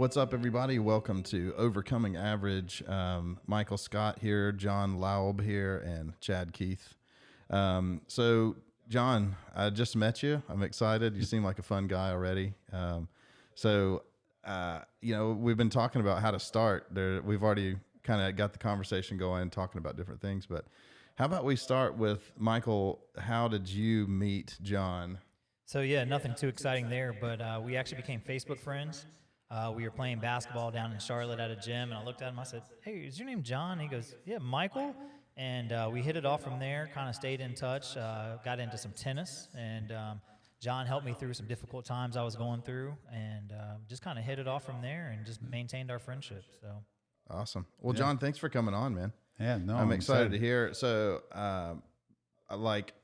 What's up, everybody? Welcome to Overcoming Average. Michael Scott here, John Laub here, and Chad Keith. So, John, I just met you. I'm excited. You seem like a fun guy already. We've been talking about how to start. We've already kind of got the conversation going, talking about different things. But how about we start with Michael? How did you meet John? So yeah, nothing too exciting there, but we actually became Facebook friends. We were playing basketball down in Charlotte at a gym, and I looked at him. I said, "Hey, is your name John?" He goes, "Yeah, Michael." And we hit it off from there. Kind of stayed in touch. Got into some tennis, and John helped me through some difficult times I was going through, and just kind of hit it off from there, and just maintained our friendship. So awesome. Well, John, thanks for coming on, man. Yeah, no, I'm excited to hear. So,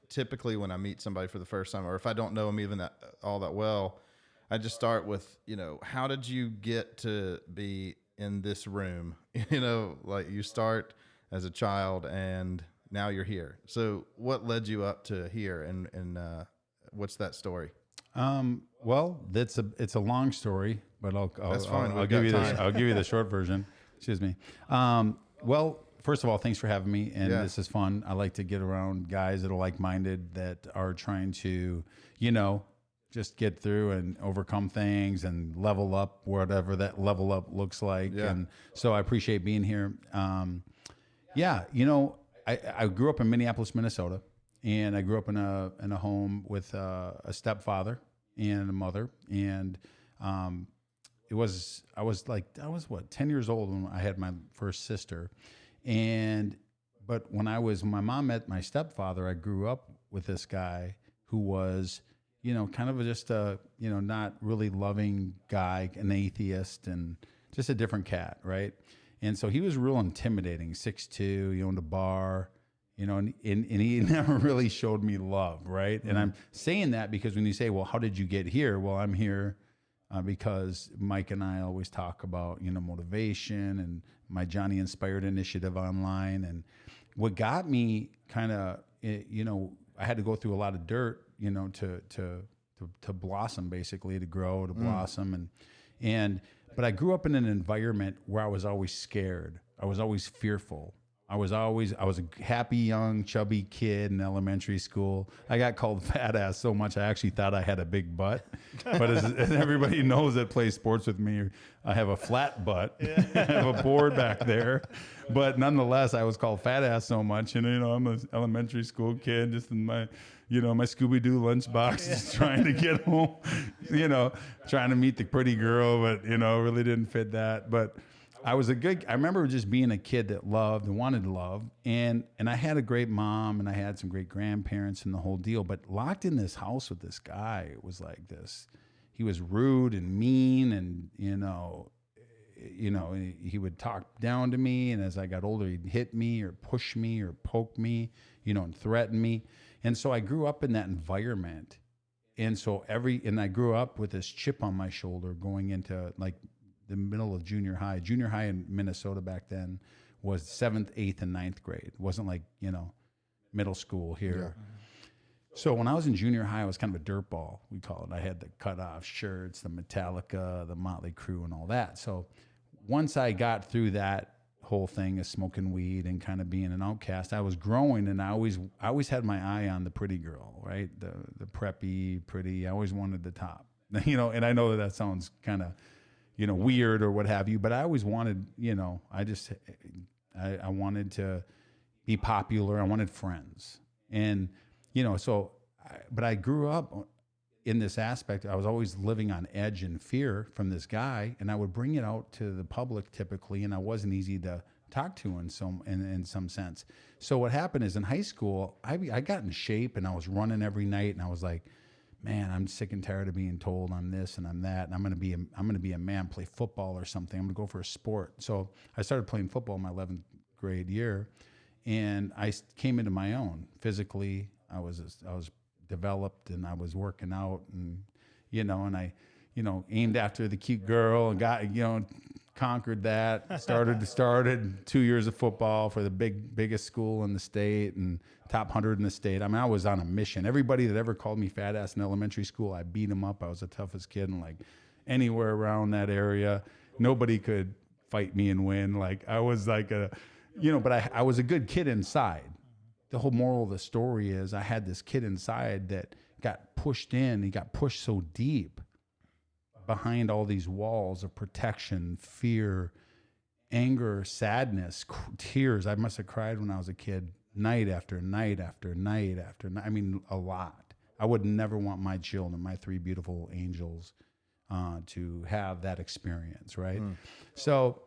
typically when I meet somebody for the first time, or if I don't know them even all that well, I just start with, how did you get to be in this room? You start as a child and now you're here. So what led you up to here, and what's that story? Well, it's a long story, but That's fine. I'll give you the short version. Excuse me. Well, first of all, thanks for having me, and this is fun. I like to get around guys that are like-minded, that are trying to, just get through and overcome things and level up, whatever that level up looks like. Yeah. And so I appreciate being here. I grew up in Minneapolis, Minnesota, and I grew up in a home with a stepfather and a mother. And I was 10 years old when I had my first sister. But when my mom met my stepfather, I grew up with this guy who was, kind of just a, not really loving guy, an atheist, and just a different cat, right? And so he was real intimidating, 6'2", he owned a bar, and he never really showed me love, right? Mm-hmm. And I'm saying that because when you say, well, how did you get here? Well, I'm here because Mike and I always talk about, motivation and my Johnny Inspired initiative online. And what got me kind of, I had to go through a lot of dirt, to blossom, basically, to grow, to blossom. But I grew up in an environment where I was always scared. I was always fearful. I was a happy, young, chubby kid in elementary school. I got called fat ass so much I actually thought I had a big butt. But as everybody knows that plays sports with me, I have a flat butt. Yeah. I have a board back there. But nonetheless, I was called fat ass so much. And, I'm an elementary school kid just in my, my Scooby-Doo lunchbox, trying to get home, trying to meet the pretty girl, but, really didn't fit that. But I remember just being a kid that loved and wanted to love. And I had a great mom, and I had some great grandparents and the whole deal. But locked in this house with this guy, it was like this. He was rude and mean, and, he would talk down to me. And as I got older, he'd hit me or push me or poke me, and threaten me. And so I grew up in that environment. And so I grew up with this chip on my shoulder going into the middle of junior high. Junior high in Minnesota back then was 7th, 8th, and 9th grade. It wasn't like, middle school here. Yeah. So when I was in junior high, I was kind of a dirtball, we call it. I had the cut-off shirts, the Metallica, the Motley Crue, and all that. So once I got through that whole thing of smoking weed and kind of being an outcast, I was growing, and I always had my eye on the pretty girl, right? The preppy, pretty. I always wanted the top, and I know that sounds kind of, weird or what have you, but I always wanted, I wanted to be popular. I wanted friends. And, but I grew up in this aspect. I was always living on edge and fear from this guy, and I would bring it out to the public typically, and I wasn't easy to talk to in some sense. So what happened is in high school, I got in shape, and I was running every night, and I was like, man, I'm sick and tired of being told I'm this and I'm that, and I'm gonna be a man, play football or something. I'm gonna go for a sport. So I started playing football in my 11th grade year, and I came into my own physically. I was developed, and I was working out, and and I aimed after the cute girl and got conquered that. Started 2 years of football for the biggest school in the state and top 100 in the state. I mean, I was on a mission. Everybody that ever called me fat ass in elementary school, I beat them up. I was the toughest kid, and anywhere around that area. Nobody could fight me and win. Like I was like but I was a good kid inside. The whole moral of the story is I had this kid inside that got pushed in. He got pushed so deep behind all these walls of protection, fear, anger, sadness, tears. I must have cried when I was a kid, night after night after night after night. I mean, a lot. I would never want my children, my 3 beautiful angels, to have that experience, right? So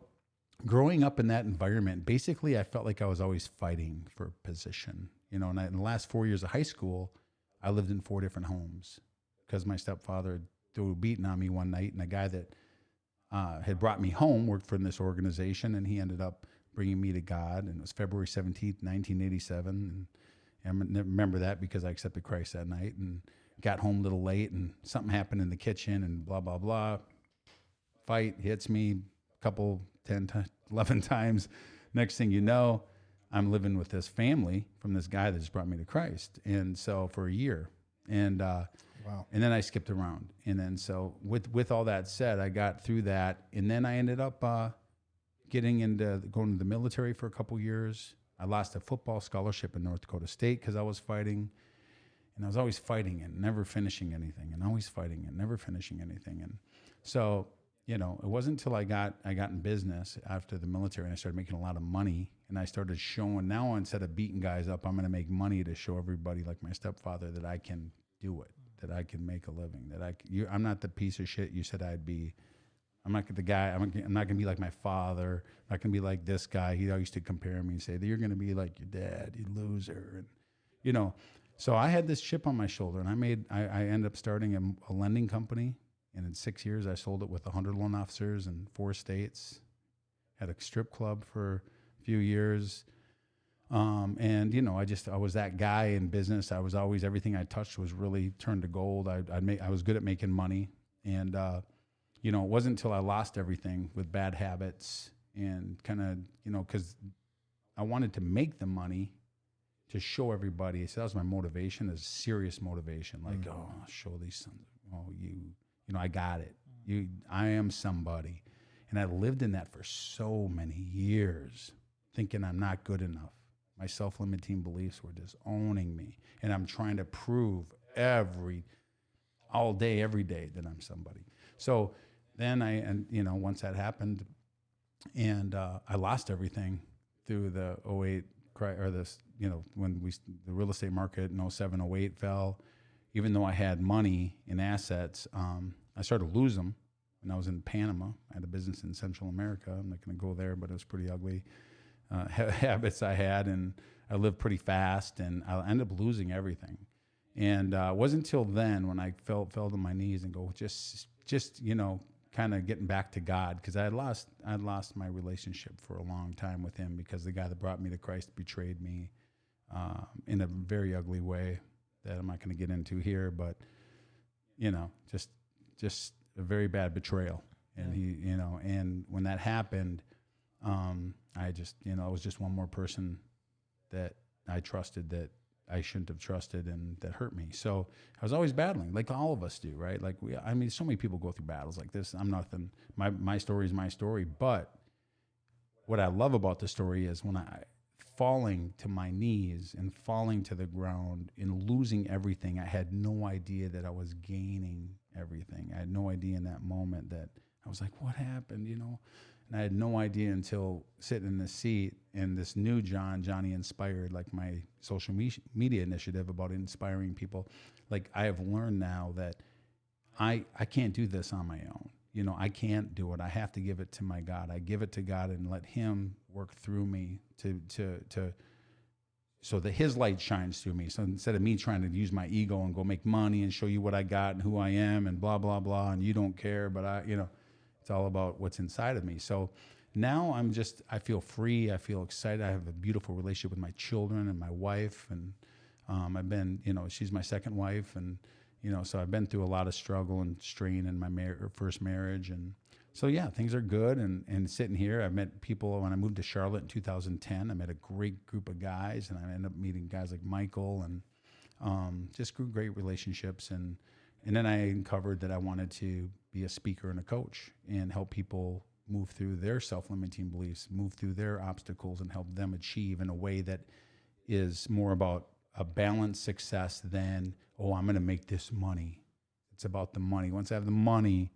growing up in that environment, basically I felt like I was always fighting for position. And in the last 4 years of high school, I lived in 4 different homes because my stepfather threw a beating on me one night, and a guy that had brought me home worked for this organization, and he ended up bringing me to God. And it was February 17th, 1987. And I remember that because I accepted Christ that night and got home a little late, and something happened in the kitchen and blah, blah, blah. Fight hits me a couple, 11 times. Next thing you know, I'm living with this family from this guy that just brought me to Christ. And so for a year. And wow. And then I skipped around. And then so with all that said, I got through that. And then I ended up going to the military for a couple years. I lost a football scholarship in North Dakota State because I was fighting. And I was always fighting and never finishing anything, and always fighting and never finishing anything. And so, it wasn't until I got in business after the military and I started making a lot of money, and I started showing, now instead of beating guys up, I'm going to make money to show everybody, like my stepfather, that I can do it, that I can make a living, I'm not the piece of shit you said I'd be. I'm not the guy, I'm not going to be like my father. I'm not going to be like this guy. He used to compare me and say that you're going to be like your dad, you loser. And, so I had this chip on my shoulder, and I ended up starting a lending company. And in 6 years, I sold it with 100 loan officers in 4 states. Had a strip club for a few years. And, I was that guy in business. I was always, everything I touched was really turned to gold. I was good at making money. And, it wasn't until I lost everything with bad habits and kind of, because I wanted to make the money to show everybody. So that was my motivation, is serious motivation. Like, I'll show these sons. Oh, I got it. I am somebody. And I lived in that for so many years, thinking I'm not good enough. My self-limiting beliefs were disowning me. And I'm trying to prove all day, every day that I'm somebody. So then once that happened, and I lost everything through the 08 or this, when the real estate market in 07, 08 fell. Even though I had money and assets, I started to lose them. When I was in Panama, I had a business in Central America. I'm not going to go there, but it was pretty ugly habits I had, and I lived pretty fast, and I ended up losing everything. And it wasn't until then when I fell to my knees and go, just kind of getting back to God, because I had lost my relationship for a long time with Him, because the guy that brought me to Christ betrayed me in a very ugly way that I'm not going to get into here, but just a very bad betrayal. And he, and when that happened, I just, it was just one more person that I trusted that I shouldn't have trusted, and that hurt me. So I was always battling, like all of us do, right? Like so many people go through battles like this. I'm nothing. My story is my story. But what I love about the story is when I falling to my knees and falling to the ground and losing everything, I had no idea that I was gaining everything. I had no idea in that moment that I was like, what happened, And I had no idea until sitting in the seat, and this new Johnny Inspired, like my social media initiative about inspiring people. Like, I have learned now that I can't do this on my own. I can't do it. I have to give it to my God. I give it to God and let Him work through me so that His light shines through me. So instead of me trying to use my ego and go make money and show you what I got and who I am and blah, blah, blah, and you don't care, but it's all about what's inside of me. So now I feel free. I feel excited. I have a beautiful relationship with my children and my wife. And I've been, she's my second wife. And, so I've been through a lot of struggle and strain in my first marriage. And so, yeah, things are good. And sitting here, I met people when I moved to Charlotte in 2010. I met a great group of guys, and I ended up meeting guys like Michael, and just grew great relationships. And And then I uncovered that I wanted to be a speaker and a coach and help people move through their self-limiting beliefs, move through their obstacles, and help them achieve in a way that is more about a balanced success than, oh, I'm going to make this money. It's about the money. Once I have the money,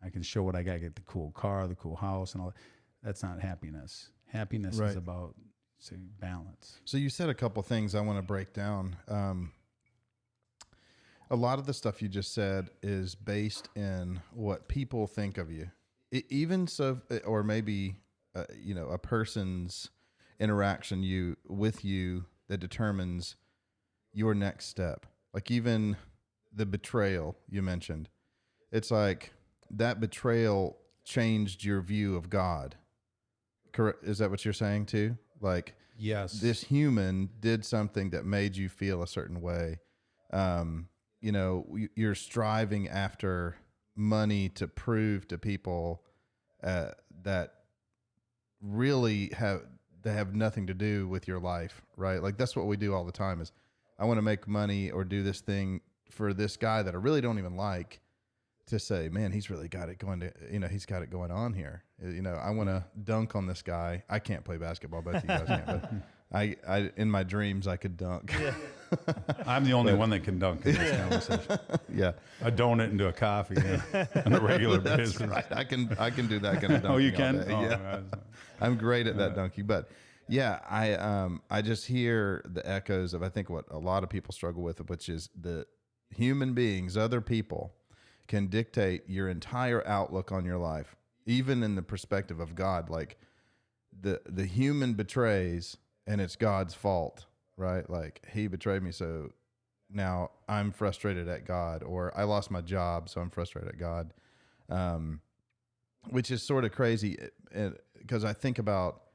I can show what I got. I get the cool car, the cool house, and all that. That's not happiness. Happiness Right. is about balance. So you said a couple things I want to break down. A lot of the stuff you just said is based in what people think of you. Even so, or maybe, a person's interaction with you that determines your next step. Like even the betrayal you mentioned, it's like that betrayal changed your view of God. Correct? Is that what you're saying too? Like, yes, this human did something that made you feel a certain way. You're striving after money to prove to people that really have nothing to do with your life, right? Like that's what we do all the time is I want to make money or do this thing for this guy that I really don't even like, to say, man, he's really got it he's got it going on here. I want to dunk on this guy. I can't play basketball, both of you guys can't, but I in my dreams I could dunk. Yeah. I'm the only one that can dunk in this conversation. Yeah. A donut into a coffee on a regular basis. Right. I can do that kind of dunking. Oh, you all can? day. Oh, Yeah. I'm great at that dunking, but yeah, I just hear the echoes of I think what a lot of people struggle with, which is the human beings, other people, can dictate your entire outlook on your life, even in the perspective of God. Like the human betrays, and it's God's fault, right? Like he betrayed me, so now I'm frustrated at God, or I lost my job, so I'm frustrated at God, which is sort of crazy because I think about.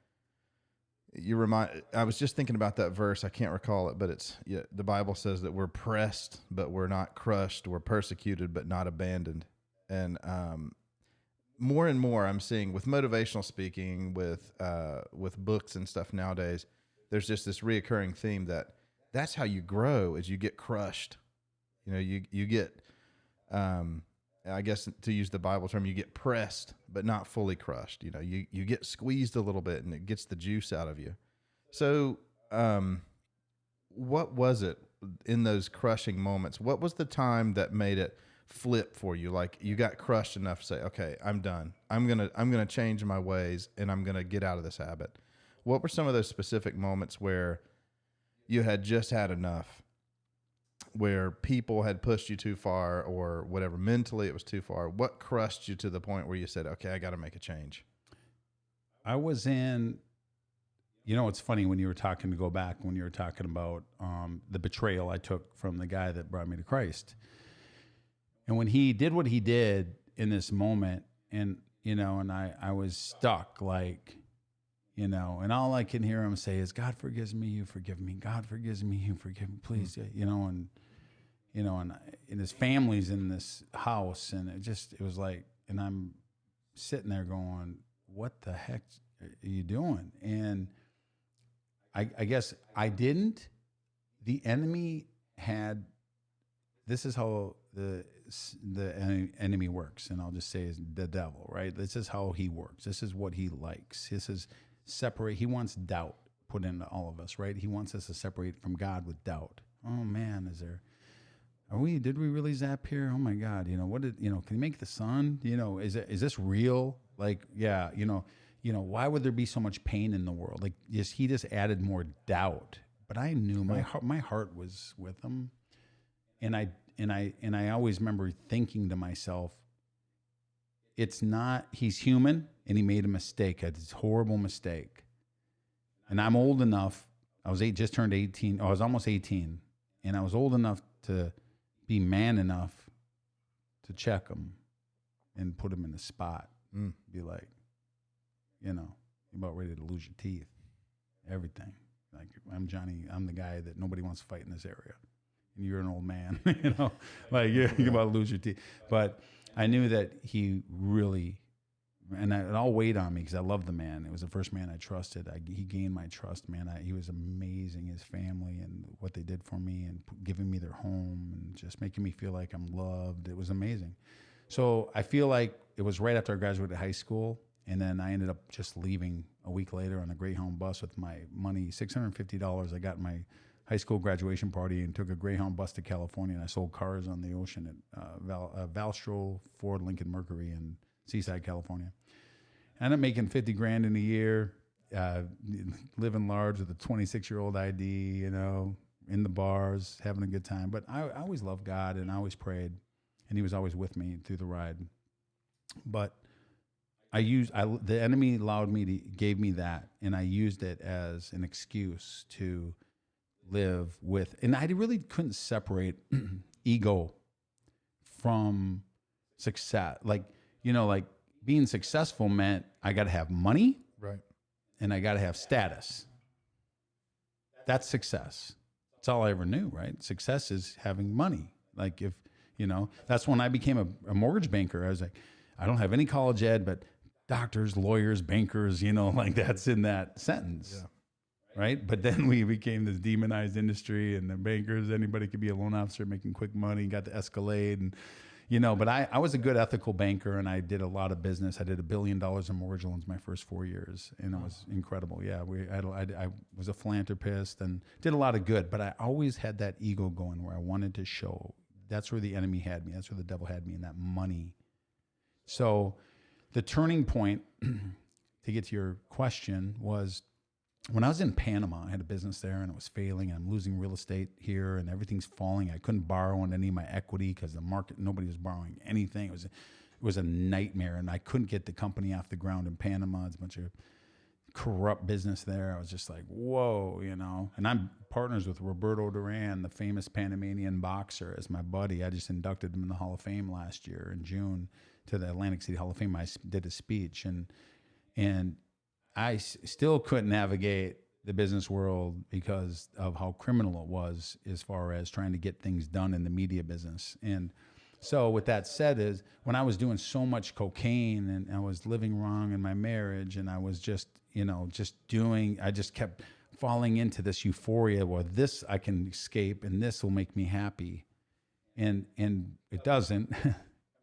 I was just thinking about that verse. I can't recall it, but the Bible says that we're pressed, but we're not crushed. We're persecuted, but not abandoned. And more and more I'm seeing with motivational speaking, with books and stuff nowadays, there's just this reoccurring theme that's how you grow, is you get crushed. You get, I guess to use the Bible term, you get pressed, but not fully crushed. You get squeezed a little bit and it gets the juice out of you. So, what was it in those crushing moments? What was the time that made it flip for you? Like you got crushed enough to say, okay, I'm done. I'm going to change my ways and I'm going to get out of this habit. What were some of those specific moments where you had just had enough? Where people had pushed you too far or whatever, mentally it was too far? What crushed you to the point where you said, okay, I got to make a change? I was in, it's funny when you were talking about the betrayal I took from the guy that brought me to Christ. And when he did what he did in this moment, and I was stuck, like, and all I can hear him say is, God forgives me, you forgive me. God forgives me, you forgive me, please. And his family's in this house, and it was like, and I'm sitting there going, what the heck are you doing? And I guess I didn't. The enemy had, this is how the enemy works, and I'll just say is the devil, right? This is how he works. This is what he likes. This is separate. He wants doubt put into all of us, right? He wants us to separate from God with doubt. Oh man, did we really zap here? Oh my God, can you make the sun? Is this real? Like, yeah, why would there be so much pain in the world? Like, he just added more doubt. But I knew my heart was with him. And I always remember thinking to myself, it's not, he's human and he made a mistake, a horrible mistake. And I'm old enough, just turned 18, I was almost 18, and I was old enough to be man enough to check him and put him in the spot. Be like, you're about ready to lose your teeth, everything. Like, I'm Johnny, I'm the guy that nobody wants to fight in this area. And you're an old man, like you're about to lose your teeth. But I knew that he really and it all weighed on me because I loved the man. It was the first man I trusted. He gained my trust, man. He was amazing, his family and what they did for me and giving me their home and just making me feel like I'm loved. It was amazing. So I feel like it was right after I graduated high school, and then I ended up just leaving a week later on a Greyhound bus with my money, $650. I got my high school graduation party and took a Greyhound bus to California, and I sold cars on the ocean at Valstro, Ford, Lincoln, Mercury in Seaside, California. I ended up making 50 grand in a year, living large with a 26-year-old ID, you know, in the bars, having a good time. But I always loved God, and I always prayed, and he was always with me through the ride. But the enemy gave me that, and I used it as an excuse to live with, and I really couldn't separate ego from success. Like, you know, like being successful meant I got to have money, Right. and I got to have status. That's success. That's all I ever knew, right? Success is having money. Like, if, you know, that's when I became a mortgage banker. I was like, I don't have any college ed, but doctors, lawyers, bankers, you know, like that's in that sentence. Yeah. Right. But then we became this demonized industry, and the bankers, anybody could be a loan officer making quick money, got to Escalade. And, you know, but I was a good ethical banker, and I did a lot of business. I did $1 billion in mortgage loans my first 4 years, and it was incredible. Yeah. I was a philanthropist and did a lot of good, but I always had that ego going where I wanted to show. That's where the enemy had me. That's where the devil had me, in that money. So the turning point, to get to your question, was when I was in Panama. I had a business there, and it was failing, and I'm losing real estate here, and everything's falling. I couldn't borrow on any of my equity because the market, nobody was borrowing anything. It was a nightmare, and I couldn't get the company off the ground in Panama. It's a bunch of corrupt business there. I was just like, whoa, you know. And I'm partners with Roberto Duran, the famous Panamanian boxer, as my buddy. I just inducted him in the Hall of Fame last year in June, to the Atlantic City Hall of Fame. I did a speech, and I still couldn't navigate the business world because of how criminal it was as far as trying to get things done in the media business. And so with that said, is when I was doing so much cocaine, and I was living wrong in my marriage, and I was just, you know, I just kept falling into this euphoria where this I can escape and this will make me happy. And it doesn't.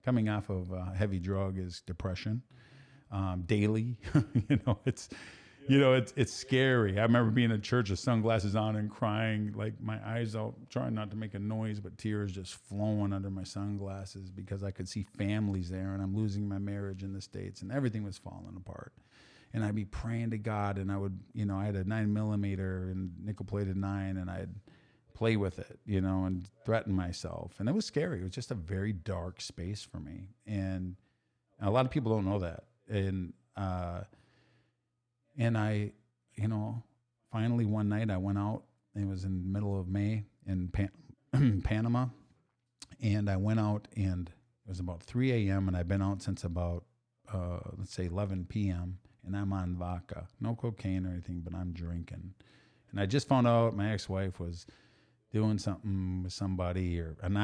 Coming off of a heavy drug is depression. Daily, it's scary. I remember being in church with sunglasses on and crying, like my eyes out, trying not to make a noise, but tears just flowing under my sunglasses because I could see families there, and I'm losing my marriage in the States, and everything was falling apart. And I'd be praying to God, and I would, I had a 9mm and nickel-plated 9, and I'd play with it, and threaten myself. And it was scary. It was just a very dark space for me. And a lot of people don't know that. And I, finally one night I went out. It was in the middle of May in Panama, and I went out, and it was about 3 a.m. and I've been out since about let's say 11 p.m. and I'm on vodka, no cocaine or anything, but I'm drinking. And I just found out my ex-wife was doing something with somebody, and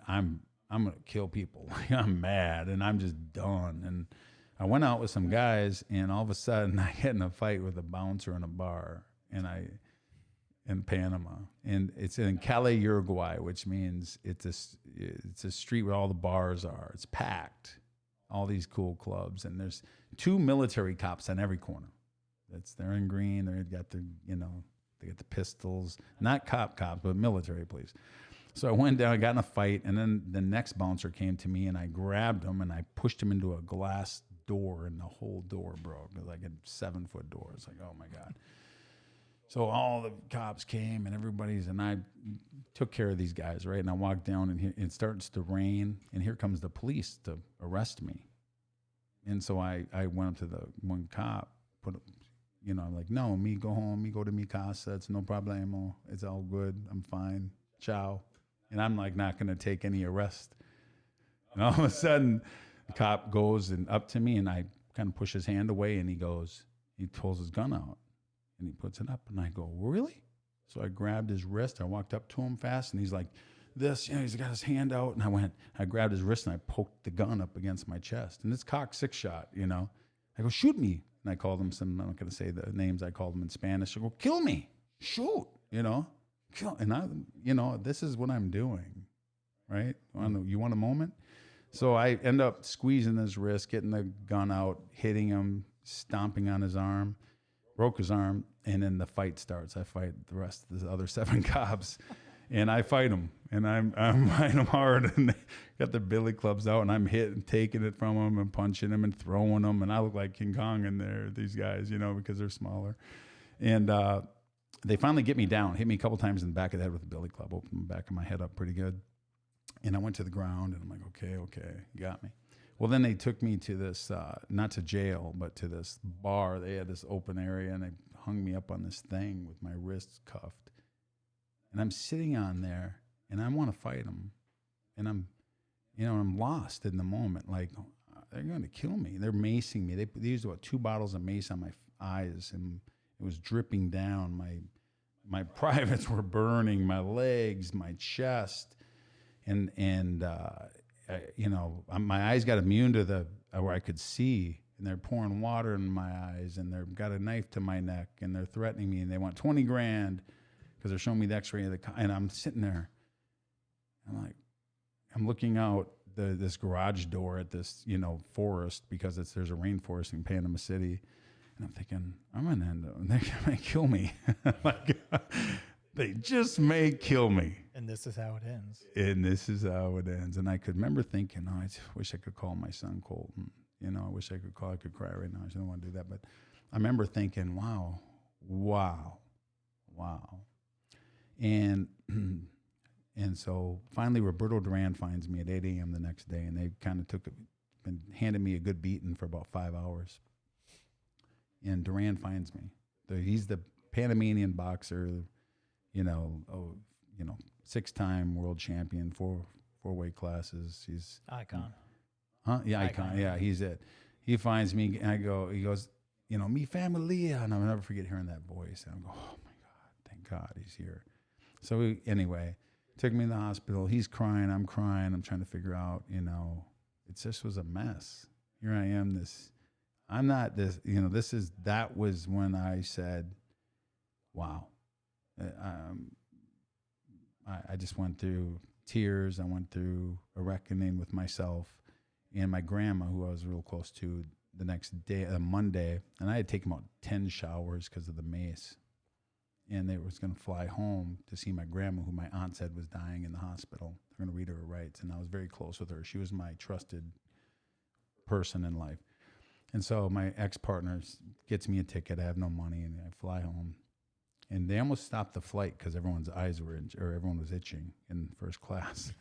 I'm gonna kill people. I'm mad, and I'm just done. And I went out with some guys, and all of a sudden I get in a fight with a bouncer in a bar, in Panama, and it's in Cali, Uruguay, which means it's a street where all the bars are. It's packed, all these cool clubs, and there's 2 military cops on every corner. They're in green. They've got they got the pistols, not cops, but military police. So I went down, I got in a fight, and then the next bouncer came to me, and I grabbed him, and I pushed him into a glass door, and the whole door broke. It was like a 7-foot door. It's like, oh my God. So all the cops came, and I took care of these guys, right? And I walked down, and it starts to rain, and here comes the police to arrest me. And so I went up to the one cop, I'm like, no, me go home, me go to mi casa, it's no problemo, it's all good, I'm fine, ciao. And I'm like not gonna take any arrest. And all of a sudden, the cop goes up to me, and I kind of push his hand away, and he pulls his gun out, and he puts it up, and I go, really? So I grabbed his wrist, I walked up to him fast, and he's like, this, he's got his hand out, and I grabbed his wrist, and I poked the gun up against my chest, and it's cocked 6-shot, I go, shoot me. And I called them I'm not going to say the names. I called them in Spanish. I go, kill me, shoot, kill. And this is what I'm doing, right? You want a moment? So I end up squeezing his wrist, getting the gun out, hitting him, stomping on his arm, broke his arm, and then the fight starts. I fight the rest of the other 7 cops, and I fight them, and I'm fighting them hard, and they got their billy clubs out, and I'm taking it from them and punching them and throwing them, and I look like King Kong in there, these guys, because they're smaller. And they finally get me down, hit me a couple times in the back of the head with a billy club, opened the back of my head up pretty good. And I went to the ground, and I'm like, okay, you got me. Well, then they took me to this, not to jail, but to this bar. They had this open area, and they hung me up on this thing with my wrists cuffed. And I'm sitting on there, and I want to fight them. And I'm lost in the moment. Like, they're going to kill me. They're macing me. They used about 2 bottles of mace on my eyes, and it was dripping down. My privates were burning, my legs, my chest. My eyes got immune to where I could see, and they're pouring water in my eyes, and they've got a knife to my neck, and they're threatening me, and they want $20,000 because they're showing me the X-ray of and I'm sitting there, I'm looking out this garage door at this forest, because there's a rainforest in Panama City, and I'm thinking I'm gonna end up, they're gonna kill me. They just may kill me. And this is how it ends. And I could remember thinking, I wish I could call my son Colton. I wish I could cry right now. I don't want to do that. But I remember thinking, wow. And so finally Roberto Duran finds me at 8 a.m. the next day, and they kind of and handed me a good beating for about 5 hours. And Duran finds me. He's the Panamanian boxer, 6-time world champion, 4 weight classes. He's icon. Huh? Yeah, icon. Yeah, he's it. He finds me, and he goes, mi familia, and I'll never forget hearing that voice. And I go, oh my God, thank God he's here. So anyway, took me to the hospital. He's crying, I'm crying. I'm trying to figure out, it just was a mess. Here I am. That was when I said, wow. I just went through tears. I went through a reckoning with myself and my grandma, who I was real close to, the next day, Monday. And I had taken about 10 showers because of the mace. And they was going to fly home to see my grandma, who my aunt said was dying in the hospital. They're going to read her rights. And I was very close with her. She was my trusted person in life. And so my ex-partner gets me a ticket. I have no money, and I fly home. And they almost stopped the flight because everyone's eyes were everyone was itching in first class.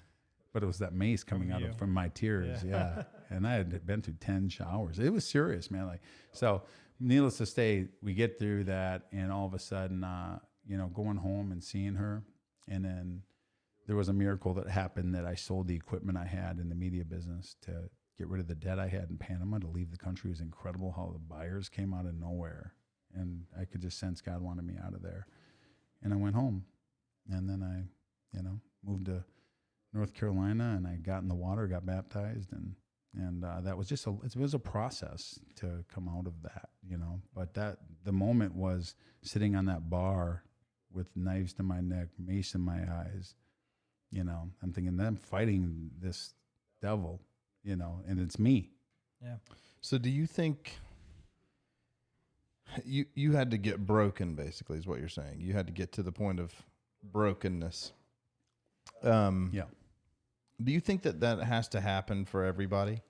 But it was that mace coming out from my tears, yeah. And I had been through 10 showers. It was serious, man. So needless to say, we get through that, and all of a sudden, going home and seeing her, and then there was a miracle that happened, that I sold the equipment I had in the media business to get rid of the debt I had in Panama to leave the country. It was incredible how the buyers came out of nowhere. And I could just sense God wanted me out of there. And I went home. And then I, moved to North Carolina, and I got in the water, got baptized. And that was it was a process to come out of that, But the moment was sitting on that bar with knives to my neck, mace in my eyes. I'm thinking, I'm fighting this devil, and it's me. Yeah. So do you think... You had to get broken, basically, is what you're saying. You had to get to the point of brokenness. Yeah. Do you think that has to happen for everybody?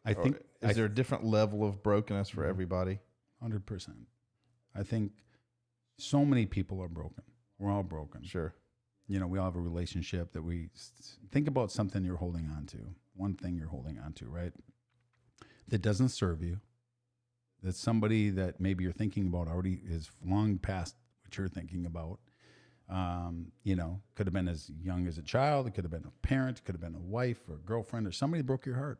Is there a different level of brokenness for everybody? 100%. I think so many people are broken. We're all broken. Sure. We all have a relationship that we think about, something you're holding on to, one thing you're holding on to, right? That doesn't serve you. That somebody that maybe you're thinking about already is long past what you're thinking about. Could have been as young as a child. It could have been a parent. It could have been a wife or a girlfriend or somebody broke your heart.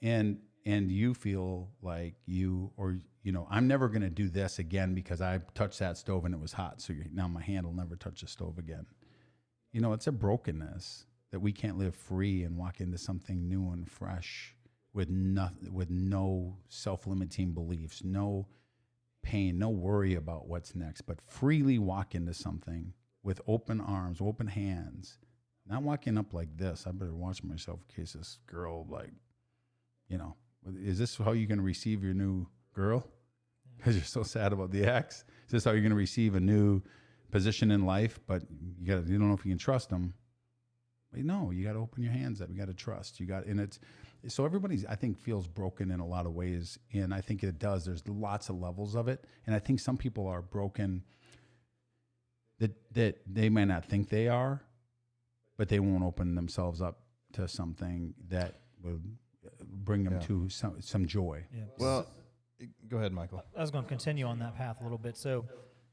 And you feel like I'm never going to do this again because I touched that stove and it was hot. So now my hand will never touch the stove again. It's a brokenness that we can't live free and walk into something new and fresh with no self-limiting beliefs, no pain, no worry about what's next, but freely walk into something with open arms, open hands, not walking up like this. I better watch myself in case this girl, like, you know, is this how you're going to receive your new girl? Because you're so sad about the ex. Is this how you're going to receive a new position in life? But you don't know if you can trust them. But no, you got to open your hands up. You got to trust. So everybody's, I think, feels broken in a lot of ways. And I think it does. There's lots of levels of it. And I think some people are broken that they may not think they are, but they won't open themselves up to something that will bring them to some joy. Yeah. Well, go ahead, Michael. I was going to continue on that path a little bit. So,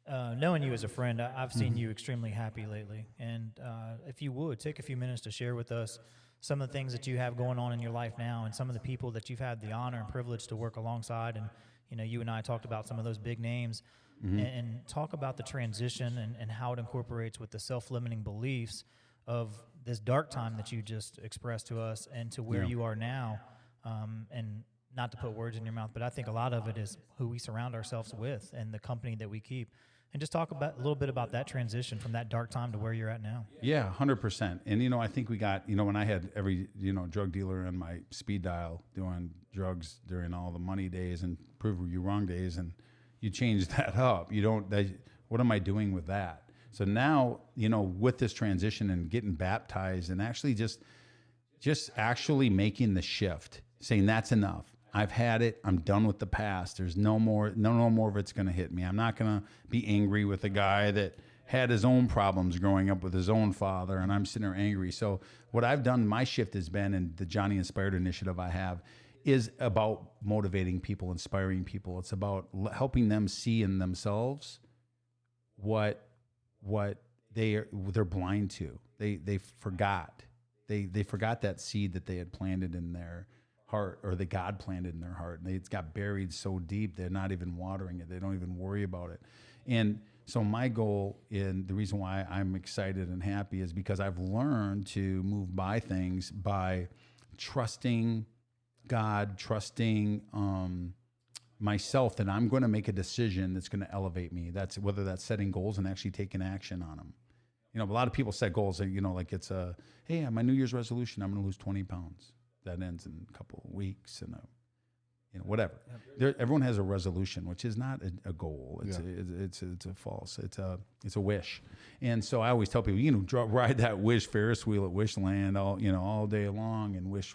knowing you as a friend, I've seen you extremely happy lately. And if you would, take a few minutes to share with us some of the things that you have going on in your life now and some of the people that you've had the honor and privilege to work alongside. And, you know, you and I talked about some of those big names and talk about the transition and how it incorporates with the self-limiting beliefs of this dark time that you just expressed to us and to where you are now. And not to put words in your mouth, but I think a lot of it is who we surround ourselves with and the company that we keep. And just talk about a little bit about that transition from that dark time to where you're at now. Yeah, 100%. And, you know, I think we got, you know, when I had every, you know, drug dealer on my speed dial doing drugs during all the money days and prove you wrong days, and you change that up. What am I doing with that? So now, you know, with this transition and getting baptized and actually just actually making the shift, saying that's enough. I've had it. I'm done with the past. There's no more of it's going to hit me. I'm not going to be angry with a guy that had his own problems growing up with his own father, and I'm sitting there angry. So what I've done, my shift has been, and the Johnny Inspired initiative I have, is about motivating people, inspiring people. It's about helping them see in themselves what they're blind to. They forgot. They forgot that seed that they had planted in their heart, or that God planted in their heart. And it's got buried so deep, they're not even watering it. They don't even worry about it. And so my goal, and the reason why I'm excited and happy, is because I've learned to move by things by trusting God, trusting myself, that I'm going to make a decision that's going to elevate me. That's whether that's setting goals and actually taking action on them. You know, a lot of people set goals, you know, like it's hey, my New Year's resolution, I'm going to lose 20 pounds. That ends in a couple of weeks, and you know, whatever. Everyone has a resolution, which is not a goal. It's a false. It's a wish. And so I always tell people, you know, ride that wish Ferris wheel at Wishland all day long, and wish.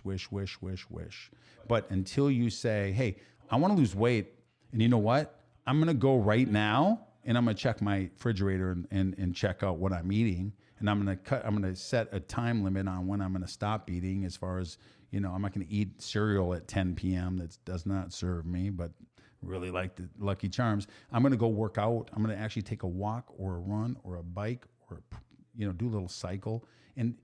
But until you say, hey, I want to lose weight, and you know what? I'm going to go right now, and I'm going to check my refrigerator and check out what I'm eating, and I'm going to set a time limit on when I'm going to stop eating. As far as, you know, I'm not going to eat cereal at 10 p.m. that does not serve me, but really like the Lucky Charms. I'm going to go work out. I'm going to actually take a walk or a run or a bike, or, you know, do a little cycle. And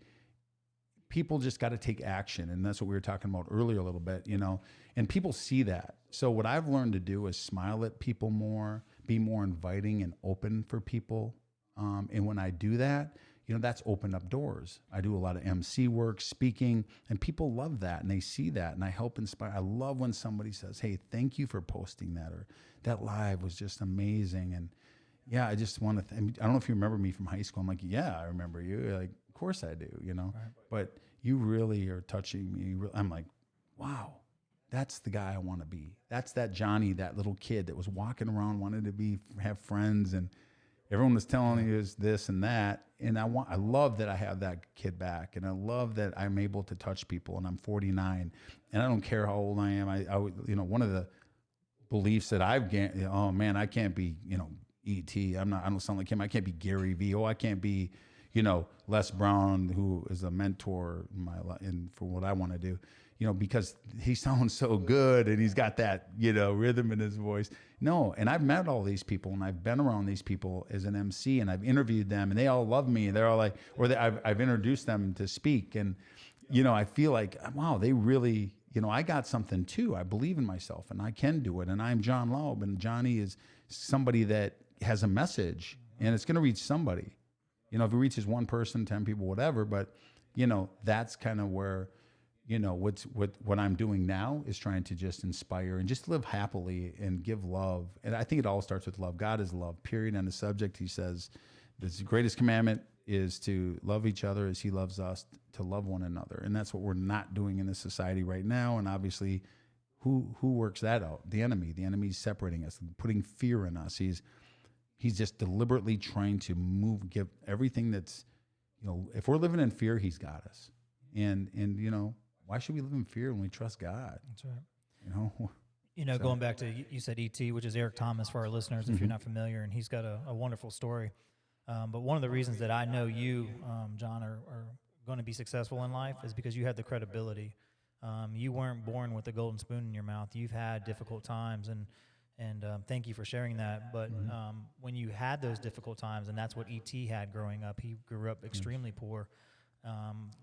people just got to take action. And that's what we were talking about earlier a little bit, you know, and people see that. So what I've learned to do is smile at people more, be more inviting and open for people. And when I do that, you know, that's opened up doors. I do a lot of MC work, speaking, and people love that, and they see that, and I help inspire. I love when somebody says, hey, thank you for posting that, or that live was just amazing. And yeah, I just want to, I don't know if you remember me from high school. I'm like, yeah, I remember you. You're like, of course I do, you know, right. But you really are touching me. I'm like, wow, that's the guy I want to be. That's that Johnny, that little kid that was walking around, wanted to have friends, and everyone was telling you is this and that. And I love that I have that kid back. And I love that I'm able to touch people, and I'm 49, and I don't care how old I am. I you know, one of the beliefs that I've gained, oh man, I can't be, you know, E.T. I don't sound like him. I can't be Gary Vee. Oh, I can't be, you know, Les Brown, who is a mentor for what I want to do, you know, because he sounds so good and he's got that, you know, rhythm in his voice. No, and I've met all these people, and I've been around these people as an MC, and I've interviewed them, and they all love me. They're all like, I've introduced them to speak, and, you know, I feel like, wow, they really, you know, I got something too. I believe in myself, and I can do it, and I'm John Laub, and Johnny is somebody that has a message, and it's going to reach somebody. You know, if it reaches one person, 10 people, whatever, but, you know, that's kind of where what I'm doing now is trying to just inspire and just live happily and give love. And I think it all starts with love. God is love, period. On the subject, he says, the greatest commandment is to love each other as he loves us, to love one another. And that's what we're not doing in this society right now. And obviously, who works that out? The enemy. The enemy's separating us, putting fear in us. He's just deliberately trying to give everything that's, if we're living in fear, he's got us. And why should we live in fear when we trust God? That's right. So. Going back to, you said E.T., which is Eric Thomas for our listeners, if you're not familiar, and he's got a wonderful story. But one of the reasons that I know you, John, are going to be successful in life is because you have the credibility. You weren't born with a golden spoon in your mouth. You've had difficult times, and thank you for sharing that. But when you had those difficult times, and that's what E.T. had growing up, he grew up extremely poor.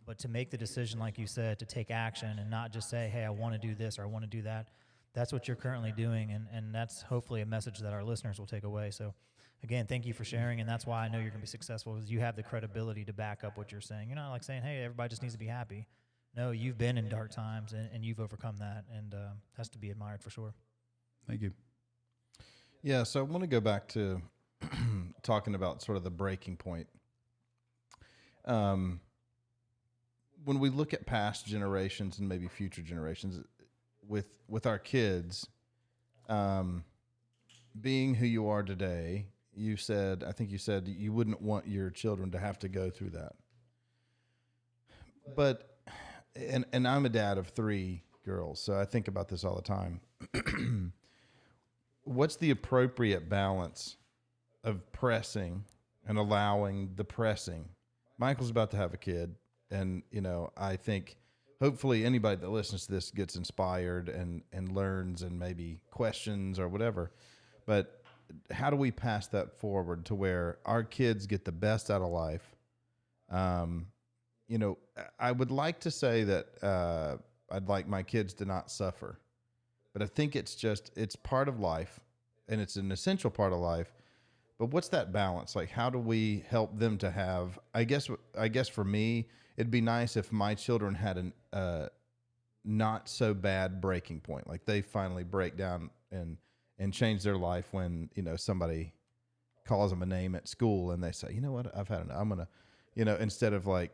But to make the decision, like you said, to take action and not just say, hey, I want to do this or I want to do that, that's what you're currently doing, and that's hopefully a message that our listeners will take away. So, again, thank you for sharing, and that's why I know you're going to be successful, because you have the credibility to back up what you're saying. You're not like saying, hey, everybody just needs to be happy. No, you've been in dark times, and you've overcome that, and has to be admired for sure. Thank you. Yeah, so I want to go back to talking about sort of the breaking point. When we look at past generations and maybe future generations, with our kids, being who you are today, I think you said you wouldn't want your children to have to go through that. But, and I'm a dad of 3 girls, so I think about this all the time. What's the appropriate balance of pressing and allowing the pressing? Michael's about to have a kid. And, I think hopefully anybody that listens to this gets inspired and learns and maybe questions or whatever. But how do we pass that forward to where our kids get the best out of life? I would like to say that I'd like my kids to not suffer. But I think it's part of life, and it's an essential part of life. But what's that balance? Like, how do we help them to have, I guess for me, it'd be nice if my children had an not so bad breaking point. Like they finally break down and change their life when, somebody calls them a name at school and they say, you know what, I've had enough. I'm going to, instead of like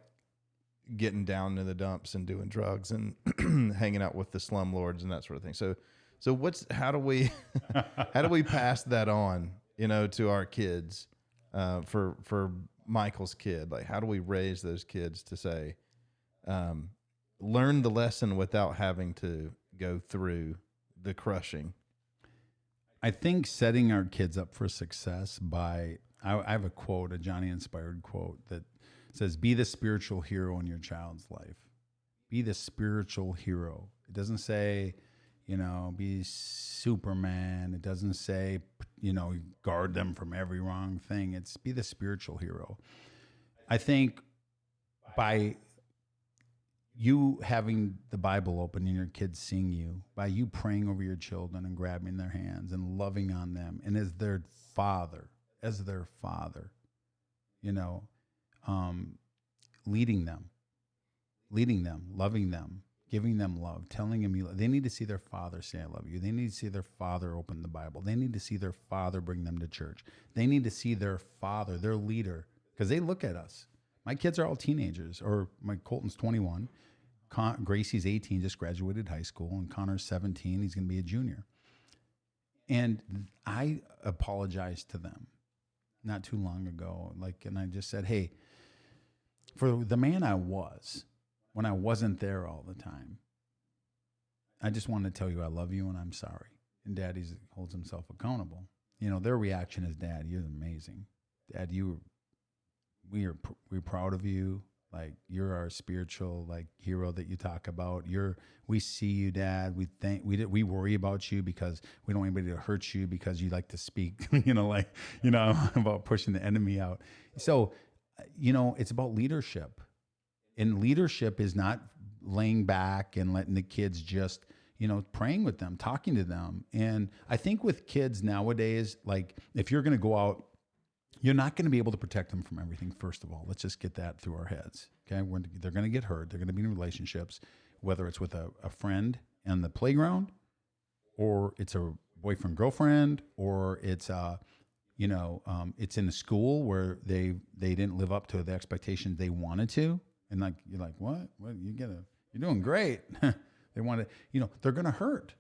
getting down in the dumps and doing drugs and hanging out with the slumlords and that sort of thing. So how do we pass that on, to our kids, for Michael's kid? Like, how do we raise those kids to say, learn the lesson without having to go through the crushing? I think setting our kids up for success I have a quote, a Johnny inspired quote that says, be the spiritual hero in your child's life. Be the spiritual hero. It doesn't say, be Superman. It doesn't say, guard them from every wrong thing. It's be the spiritual hero. I think by you having the Bible open and your kids seeing you, by you praying over your children and grabbing their hands and loving on them, and as their father, leading them, loving them, giving them love, telling them they need to see their father say, I love you. They need to see their father open the Bible. They need to see their father bring them to church. They need to see their father, their leader, because they look at us. My kids are all teenagers, or my Colton's 21. Gracie's 18, just graduated high school, and Connor's 17. He's going to be a junior. And I apologized to them not too long ago. And I just said, hey, for the man I was, when I wasn't there all the time, I just wanted to tell you I love you and I'm sorry. And Daddy holds himself accountable. Their reaction is, Dad, you're amazing. Dad, we're proud of you. Like, you're our spiritual hero that you talk about. We see you, Dad. We worry about you because we don't want anybody to hurt you because you like to speak, about pushing the enemy out. So, it's about leadership. And leadership is not laying back and letting the kids just, praying with them, talking to them. And I think with kids nowadays, if you're going to go out, you're not going to be able to protect them from everything. First of all, let's just get that through our heads. Okay. They're going to get hurt. They're going to be in relationships. whether it's with a friend on the playground, or it's a boyfriend, girlfriend, or it's it's in a school where they didn't live up to the expectations they wanted to. And like, you're like, what? You're doing great. They want to, they're going to hurt.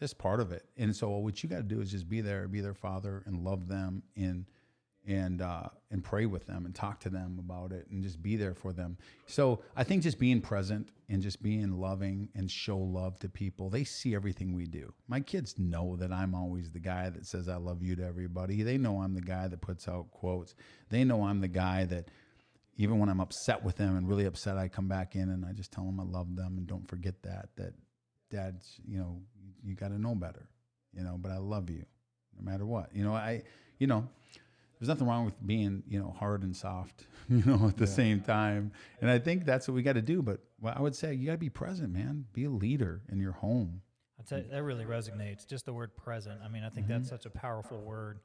That's part of it. And so what you got to do is just be there, be their father, and love them, and pray with them and talk to them about it, and just be there for them. So I think just being present and just being loving and show love to people. They see everything we do. My kids know that I'm always the guy that says I love you to everybody. They know I'm the guy that puts out quotes. They know I'm the guy that even when I'm upset with them and really upset, I come back in and I just tell them I love them, and don't forget that Dad's, you got to know better, but I love you no matter what. There's nothing wrong with being, hard and soft, at the same time. And I think that's what we got to do. But I would say you got to be present, man. Be a leader in your home. I'd say that really resonates. Just the word present. I mean, I think that's such a powerful word.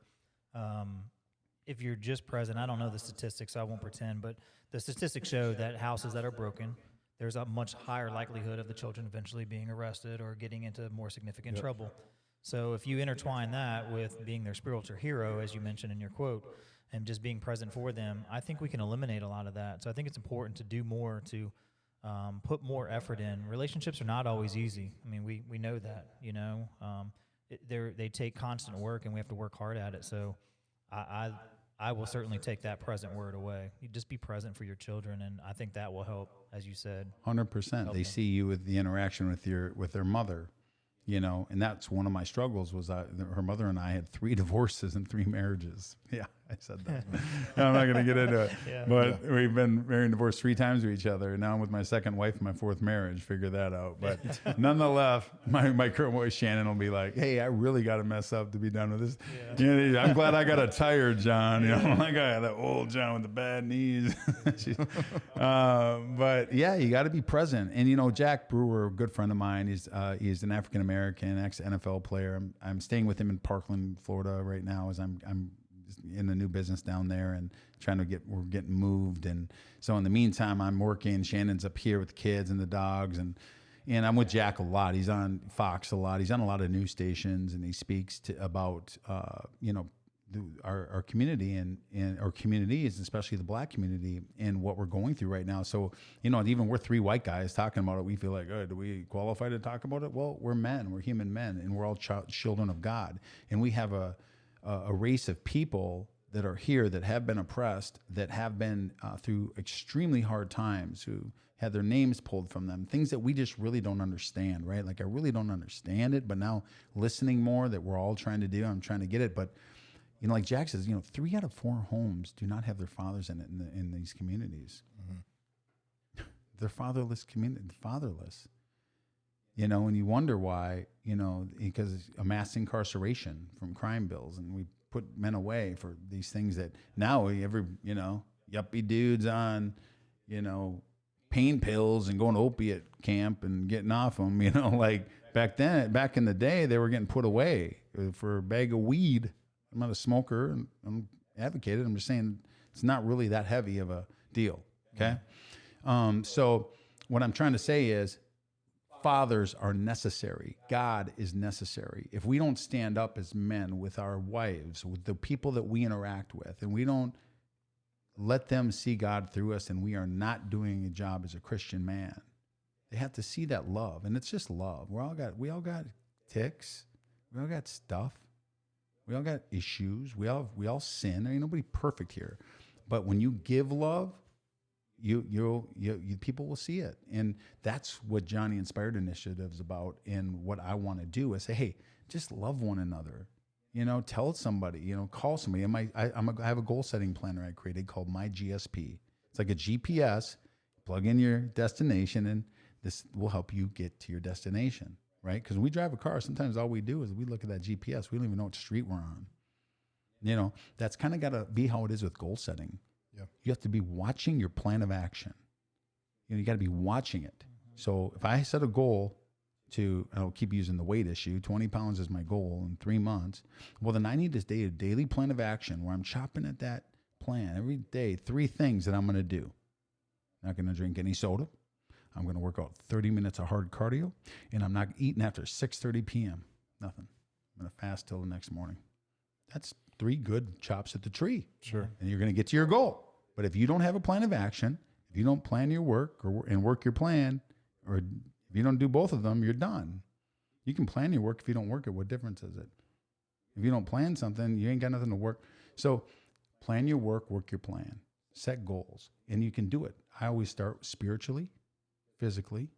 If you're just present, I don't know the statistics, so I won't pretend, but the statistics show that houses that are broken, there's a much higher likelihood of the children eventually being arrested or getting into more significant trouble. So if you intertwine that with being their spiritual hero, as you mentioned in your quote, and just being present for them, I think we can eliminate a lot of that. So I think it's important to do more, to put more effort in. Relationships are not always easy. I mean, we know that, they take constant work, and we have to work hard at it. So I will certainly take that present word away. You just be present for your children, and I think that will help, as you said. 100%. They see you with the interaction with their mother. And that's one of my struggles was her mother and I had 3 divorces and 3 marriages. Yeah, I said that. I'm not going to get into it. But we've been married and divorced 3 times to each other. And now I'm with my second wife in my 4th marriage. Figure that out. But nonetheless, my current wife, Shannon, will be like, hey, I really got to mess up to be done with this. Yeah. I'm glad I got a tired John. Like I got that old John with the bad knees. But yeah, you got to be present. And, Jack Brewer, a good friend of mine, he's an African-American, ex-NFL player. I'm staying with him in Parkland, Florida right now, as I'm in a new business down there and we're getting moved. And so in the meantime, I'm working. Shannon's up here with the kids and the dogs, and I'm with Jack a lot. He's on Fox a lot. He's on a lot of news stations, and he speaks about our community and our communities, especially the Black community, and what we're going through right now. So, even we're 3 white guys talking about it. We feel like, oh, do we qualify to talk about it? Well, we're men, we're human men, and we're all children of God. And we have a race of people that are here that have been oppressed, that have been through extremely hard times, who had their names pulled from them, things that we just really don't understand, right? Like, I really don't understand it, but now listening more, that we're all trying to do, I'm trying to get it. But like Jack says, 3 out of 4 homes do not have their fathers in it in these communities. Mm-hmm. They're fatherless fatherless. And you wonder why, because of mass incarceration from crime bills, and we put men away for these things that now yuppie dudes on, pain pills and going to opiate camp and getting off them, like back in the day, they were getting put away for a bag of weed. I'm not a smoker, and I'm advocated. I'm just saying it's not really that heavy of a deal. Okay. So what I'm trying to say is fathers are necessary. God is necessary. If we don't stand up as men with our wives, with the people that we interact with, and we don't let them see God through us, and we are not doing a job as a Christian man, they have to see that love. And it's just love. We all got ticks. We all got stuff. We all got issues. We all sin. There ain't nobody perfect here. But when you give love, you people will see it. And that's what Johnny Inspired Initiative is about. And what I want to do is say, hey, just love one another. Tell somebody, call somebody. I have a goal setting planner I created called My GSP. It's like a GPS. Plug in your destination, and this will help you get to your destination. Right? Because when we drive a car, sometimes all we do is we look at that GPS. We don't even know what street we're on. That's kind of got to be how it is with goal setting. Yeah. You have to be watching your plan of action. You got to be watching it. Mm-hmm. So if I set a goal I'll keep using the weight issue, 20 pounds is my goal in 3 months. Well, then I need to stay a daily plan of action where I'm chopping at that plan every day, 3 things that I'm going to do. Not going to drink any soda. I'm going to work out 30 minutes of hard cardio, and I'm not eating after 6:30 p.m. Nothing. I'm going to fast till the next morning. That's 3 good chops at the tree. Sure. And you're going to get to your goal. But if you don't have a plan of action, if you don't plan your work and work your plan, or if you don't do both of them, you're done. You can plan your work if you don't work it. What difference is it? If you don't plan something, you ain't got nothing to work. So plan your work your plan, set goals, and you can do it. I always start spiritually, physically,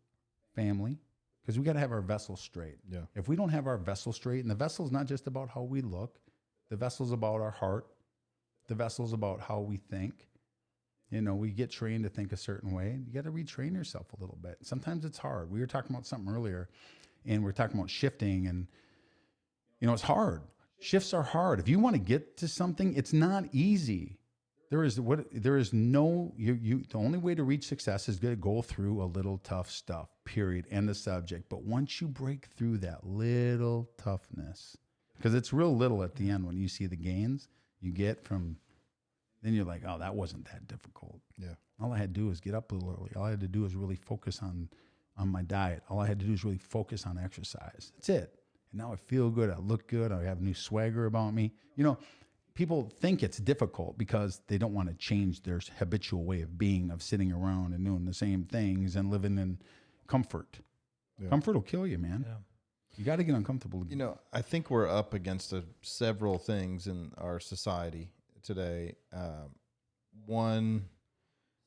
family, because we got to have our vessel straight. Yeah. If we don't have our vessel straight, and the vessel is not just about how we look, the vessel is about our heart. The vessel is about how we think. We get trained to think a certain way. You got to retrain yourself a little bit. Sometimes it's hard. We were talking about something earlier, and we're talking about shifting, and it's hard. Shifts are hard. If you want to get to something, it's not easy. The only way to reach success is to go through a little tough stuff, period, end the subject. But once you break through that little toughness, because it's real little at the end when you see the gains you get from, then you're like, oh, that wasn't that difficult. Yeah. All I had to do was get up a little early. All I had to do was really focus on my diet. All I had to do is really focus on exercise. That's it. And now I feel good. I look good. I have a new swagger about me. People think it's difficult because they don't want to change their habitual way of being, of sitting around and doing the same things and living in comfort. Yeah. Comfort will kill you, man. Yeah. You got to get uncomfortable. I think we're up against several things in our society today. One,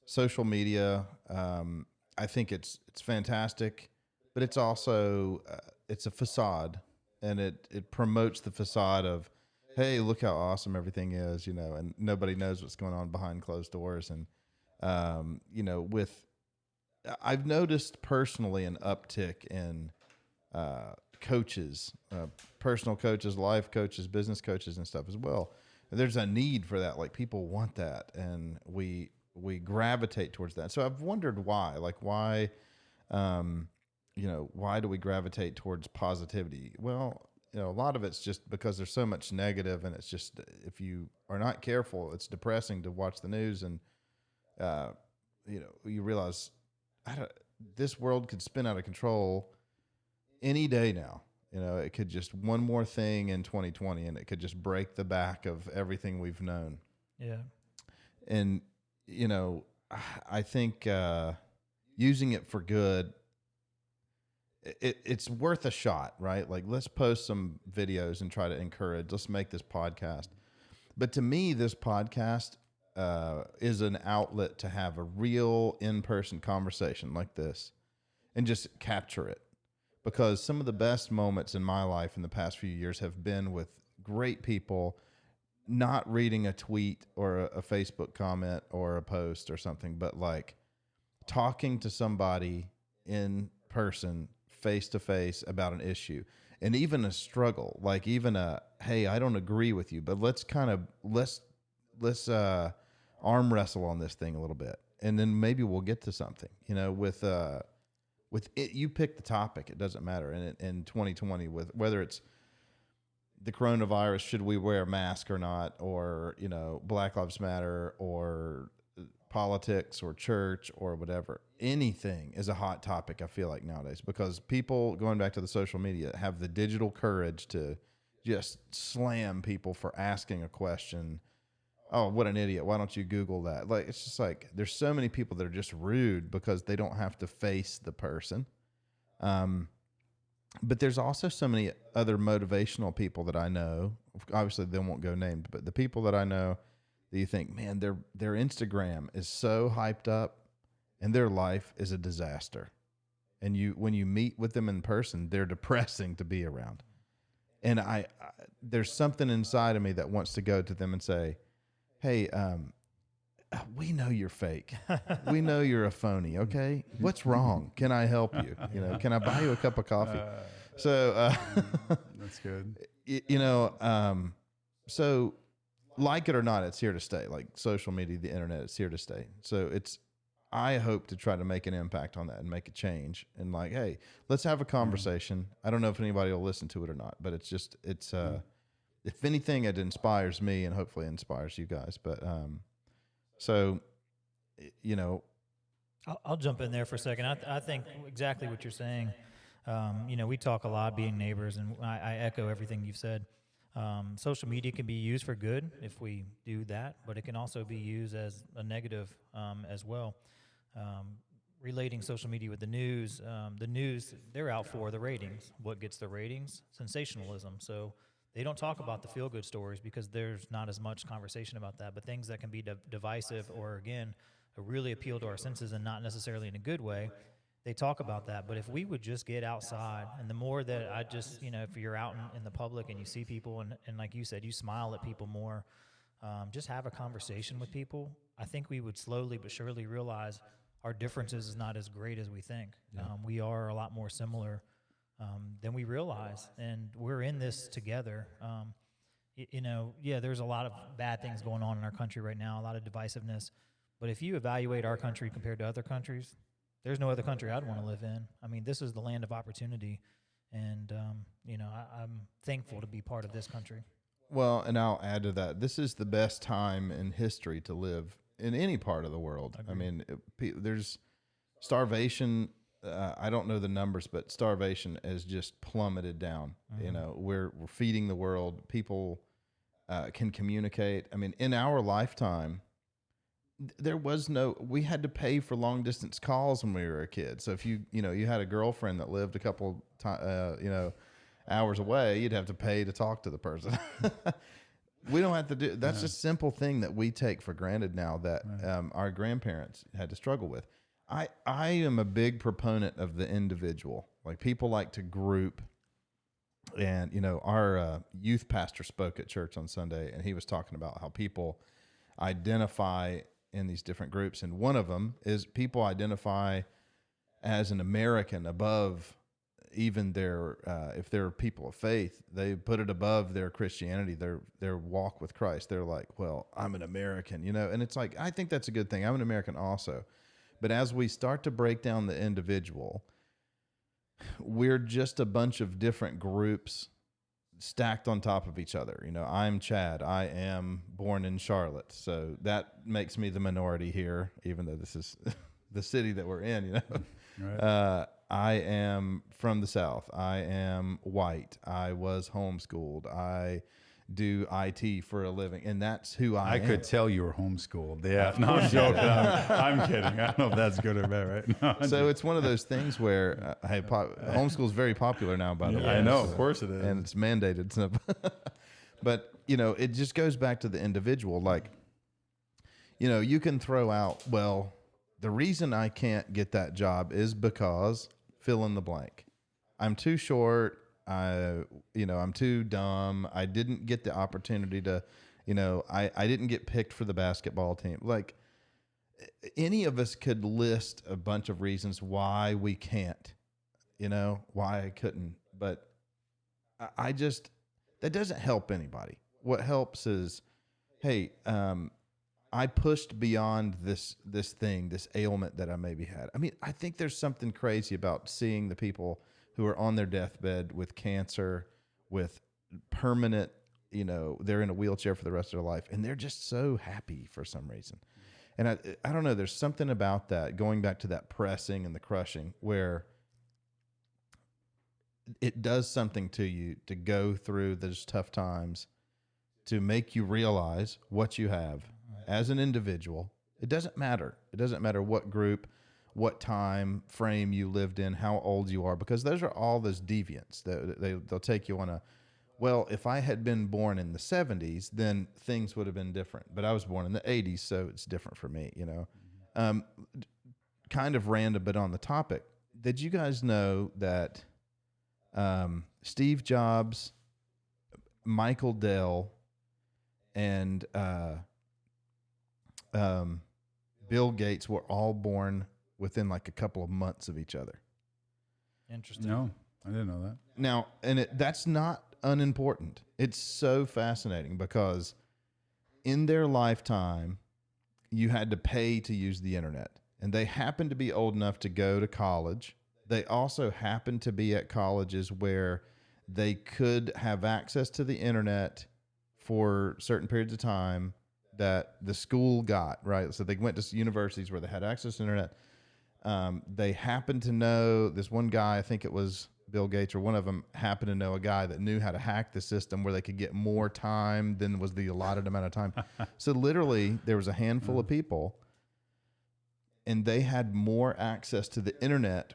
social media. I think it's fantastic, but it's also it's a facade, and it promotes the facade of, hey, look how awesome everything is, and nobody knows what's going on behind closed doors. And I've noticed personally an uptick in coaches, personal coaches, life coaches, business coaches, and stuff as well. There's a need for that. Like, people want that, and we gravitate towards that. So I've wondered why. Like, why, why do we gravitate towards positivity? Well, a lot of it's just because there's so much negative, and it's just, if you are not careful, it's depressing to watch the news, and you realize this world could spin out of control any day now. It could just one more thing in 2020, and it could just break the back of everything we've known. Yeah. And, I think using it for good, it's worth a shot, right? Like, let's post some videos and try to encourage. Let's make this podcast. But to me, this podcast is an outlet to have a real in-person conversation like this and just capture it. Because some of the best moments in my life in the past few years have been with great people, not reading a tweet or a Facebook comment or a post or something, but like talking to somebody in person, face to face, about an issue, and even a struggle, like even hey, I don't agree with you, but let's arm wrestle on this thing a little bit, and then maybe we'll get to something. With it, you pick the topic. It doesn't matter. And in 2020, with whether it's the coronavirus, should we wear a mask or not, or Black Lives Matter, or politics, or church, or whatever, anything is a hot topic. I feel like nowadays, because people, going back to the social media, have the digital courage to just slam people for asking a question. Oh, what an idiot. Why don't you Google that? Like, it's just like, there's so many people that are just rude because they don't have to face the person. But there's also so many other motivational people that I know. Obviously, they won't go named, but the people that I know that you think, man, their Instagram is so hyped up and their life is a disaster. And when you meet with them in person, they're depressing to be around. And I there's something inside of me that wants to go to them and say, hey, we know you're fake. We know you're a phony. Okay, what's wrong? Can I help you? Can I buy you a cup of coffee? That's good. So like it or not, it's here to stay. Like social media, the internet, it's here to stay. So I hope to try to make an impact on that and make a change. And like, hey, let's have a conversation. I don't know if anybody will listen to it or not, but if anything, it inspires me and hopefully inspires you guys. But, I'll jump in there for a second. I think exactly what you're saying. We talk a lot being neighbors, and I echo everything you've said. Social media can be used for good if we do that, but it can also be used as a negative as well. Relating social media with the news, they're out for the ratings. What gets the ratings? Sensationalism. So they don't talk about the feel-good stories because there's not as much conversation about that. But things that can be divisive or, again, really appeal to our senses and not necessarily in a good way, they talk about that. But if we would just get outside, and the more that if you're out in the public and you see people, and like you said, you smile at people more, just have a conversation with people, I think we would slowly but surely realize our differences is not as great as we think. Yeah. We are a lot more similar than we realize, and we're in this together. There's a lot of bad things going on in our country right now, a lot of divisiveness. But if you evaluate our country compared to other countries, there's no other country I'd want to live in. I mean, this is the land of opportunity, and I'm thankful to be part of this country. Well, and I'll add to that, this is the best time in history to live in any part of the world. I mean, there's starvation. I don't know the numbers, but starvation has just plummeted down. Mm-hmm. We're feeding the world. People can communicate. I mean, in our lifetime, we had to pay for long distance calls when we were a kid. So if you had a girlfriend that lived a couple hours away, you'd have to pay to talk to the person. We don't have to do. That's a simple thing that we take for granted now that our grandparents had to struggle with. I am a big proponent of the individual. Like, people like to group, and our youth pastor spoke at church on Sunday, and he was talking about how people identify in these different groups, and one of them is people identify as an American above even their if they're people of faith, they put it above their Christianity, their walk with Christ. They're like, well, I'm an American, and it's like, I think that's a good thing. I'm an American also. But as we start to break down the individual, we're just a bunch of different groups stacked on top of each other. I'm Chad. I am born in Charlotte, so that makes me the minority here, even though this is the city that we're in. Right. I am from the South. I am white. I was homeschooled. I do IT for a living, and that's who I am. I could tell you were homeschooled. Yeah, no, I'm joking. I'm kidding. I don't know if that's good or bad, right? No, so it's one of those things where homeschool is very popular now, by the way. I know, of course it is. And it's mandated. So but, it just goes back to the individual. Like, you can throw out, well, the reason I can't get that job is because fill in the blank. I'm too short. I'm too dumb. I didn't get the opportunity to, I didn't get picked for the basketball team. Like, any of us could list a bunch of reasons why we can't, why I couldn't. But that doesn't help anybody. What helps is, hey, I pushed beyond this thing, this ailment that I maybe had. I mean, I think there's something crazy about seeing the people who are on their deathbed with cancer, with permanent, they're in a wheelchair for the rest of their life, and they're just so happy for some reason. And I don't know, there's something about that, going back to that pressing and the crushing, where it does something to you to go through those tough times, to make you realize what you have as an individual. It doesn't matter. It doesn't matter what group, what time frame you lived in, how old you are, because those are all those deviants. They'll take you on a, well, if I had been born in the 70s, then things would have been different. But I was born in the 80s, so it's different for me, Kind of random, but on the topic. Did you guys know that Steve Jobs, Michael Dell, and Bill Gates were all born within like a couple of months of each other? Interesting. No, I didn't know that. Now, and that's not unimportant. It's so fascinating because in their lifetime, you had to pay to use the internet. And they happened to be old enough to go to college. They also happened to be at colleges where they could have access to the internet for certain periods of time that the school got, right? So they went to universities where they had access to the internet. They happened to know this one guy, I think it was Bill Gates or one of them, happened to know a guy that knew how to hack the system where they could get more time than was the allotted amount of time. So literally there was a handful of people and they had more access to the internet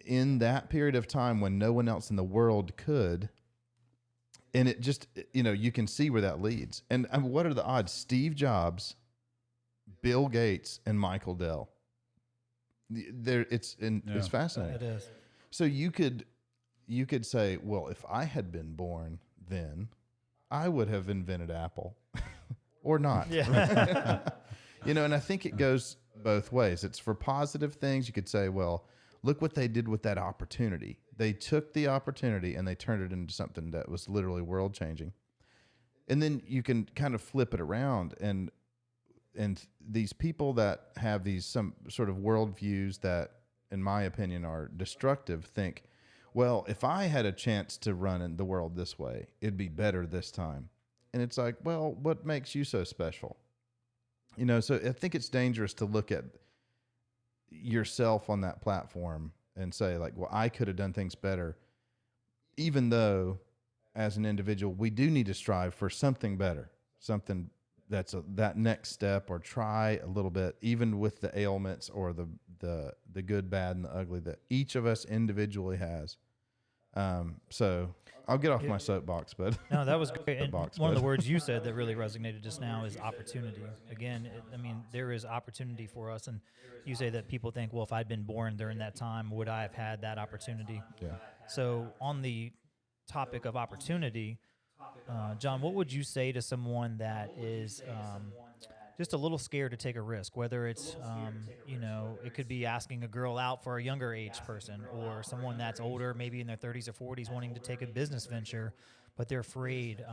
in that period of time when no one else in the world could. And it just, you can see where that leads. And what are the odds? Steve Jobs, Bill Gates, and Michael Dell. It's fascinating. It is. So you could say, well, if I had been born then, I would have invented Apple, or not. Yeah. And I think it goes both ways. It's for positive things. You could say, well, look what they did with that opportunity. They took the opportunity and they turned it into something that was literally world changing. And then you can kind of flip it around and these people that have some sort of worldviews that, in my opinion, are destructive think, well, if I had a chance to run in the world this way, it'd be better this time. And it's like, well, what makes you so special? So I think it's dangerous to look at yourself on that platform and say like, well, I could have done things better, even though as an individual, we do need to strive for something better, something that's that next step, or try a little bit, even with the ailments or the good, bad, and the ugly that each of us individually has. So I'll get off my soapbox, but no, that was great. And one of the words you said that really resonated just now is opportunity. Again, there is opportunity for us, and you say that people think, well, if I'd been born during that time, would I have had that opportunity? Yeah. So on the topic of opportunity, John, what would you say to someone that is just a little scared to take a risk, whether it's, it could be asking a girl out for a younger age person, or someone that's older, maybe in their 30s or 40s, wanting to take a business venture, but they're afraid.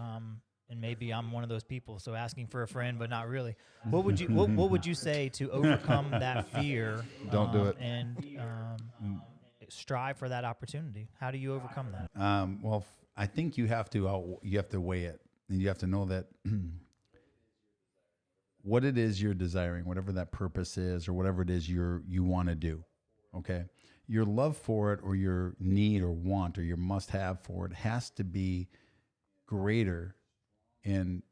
And maybe I'm one of those people, so asking for a friend, but not really. What would you what would you say to overcome that fear? Don't do it. And strive for that opportunity. How do you overcome that? Well, I think you have to weigh it, and you have to know that what it is you're desiring, whatever that purpose is, or whatever it is you want to do. Okay, your love for it, or your need or want, or your must-have for it has to be greater and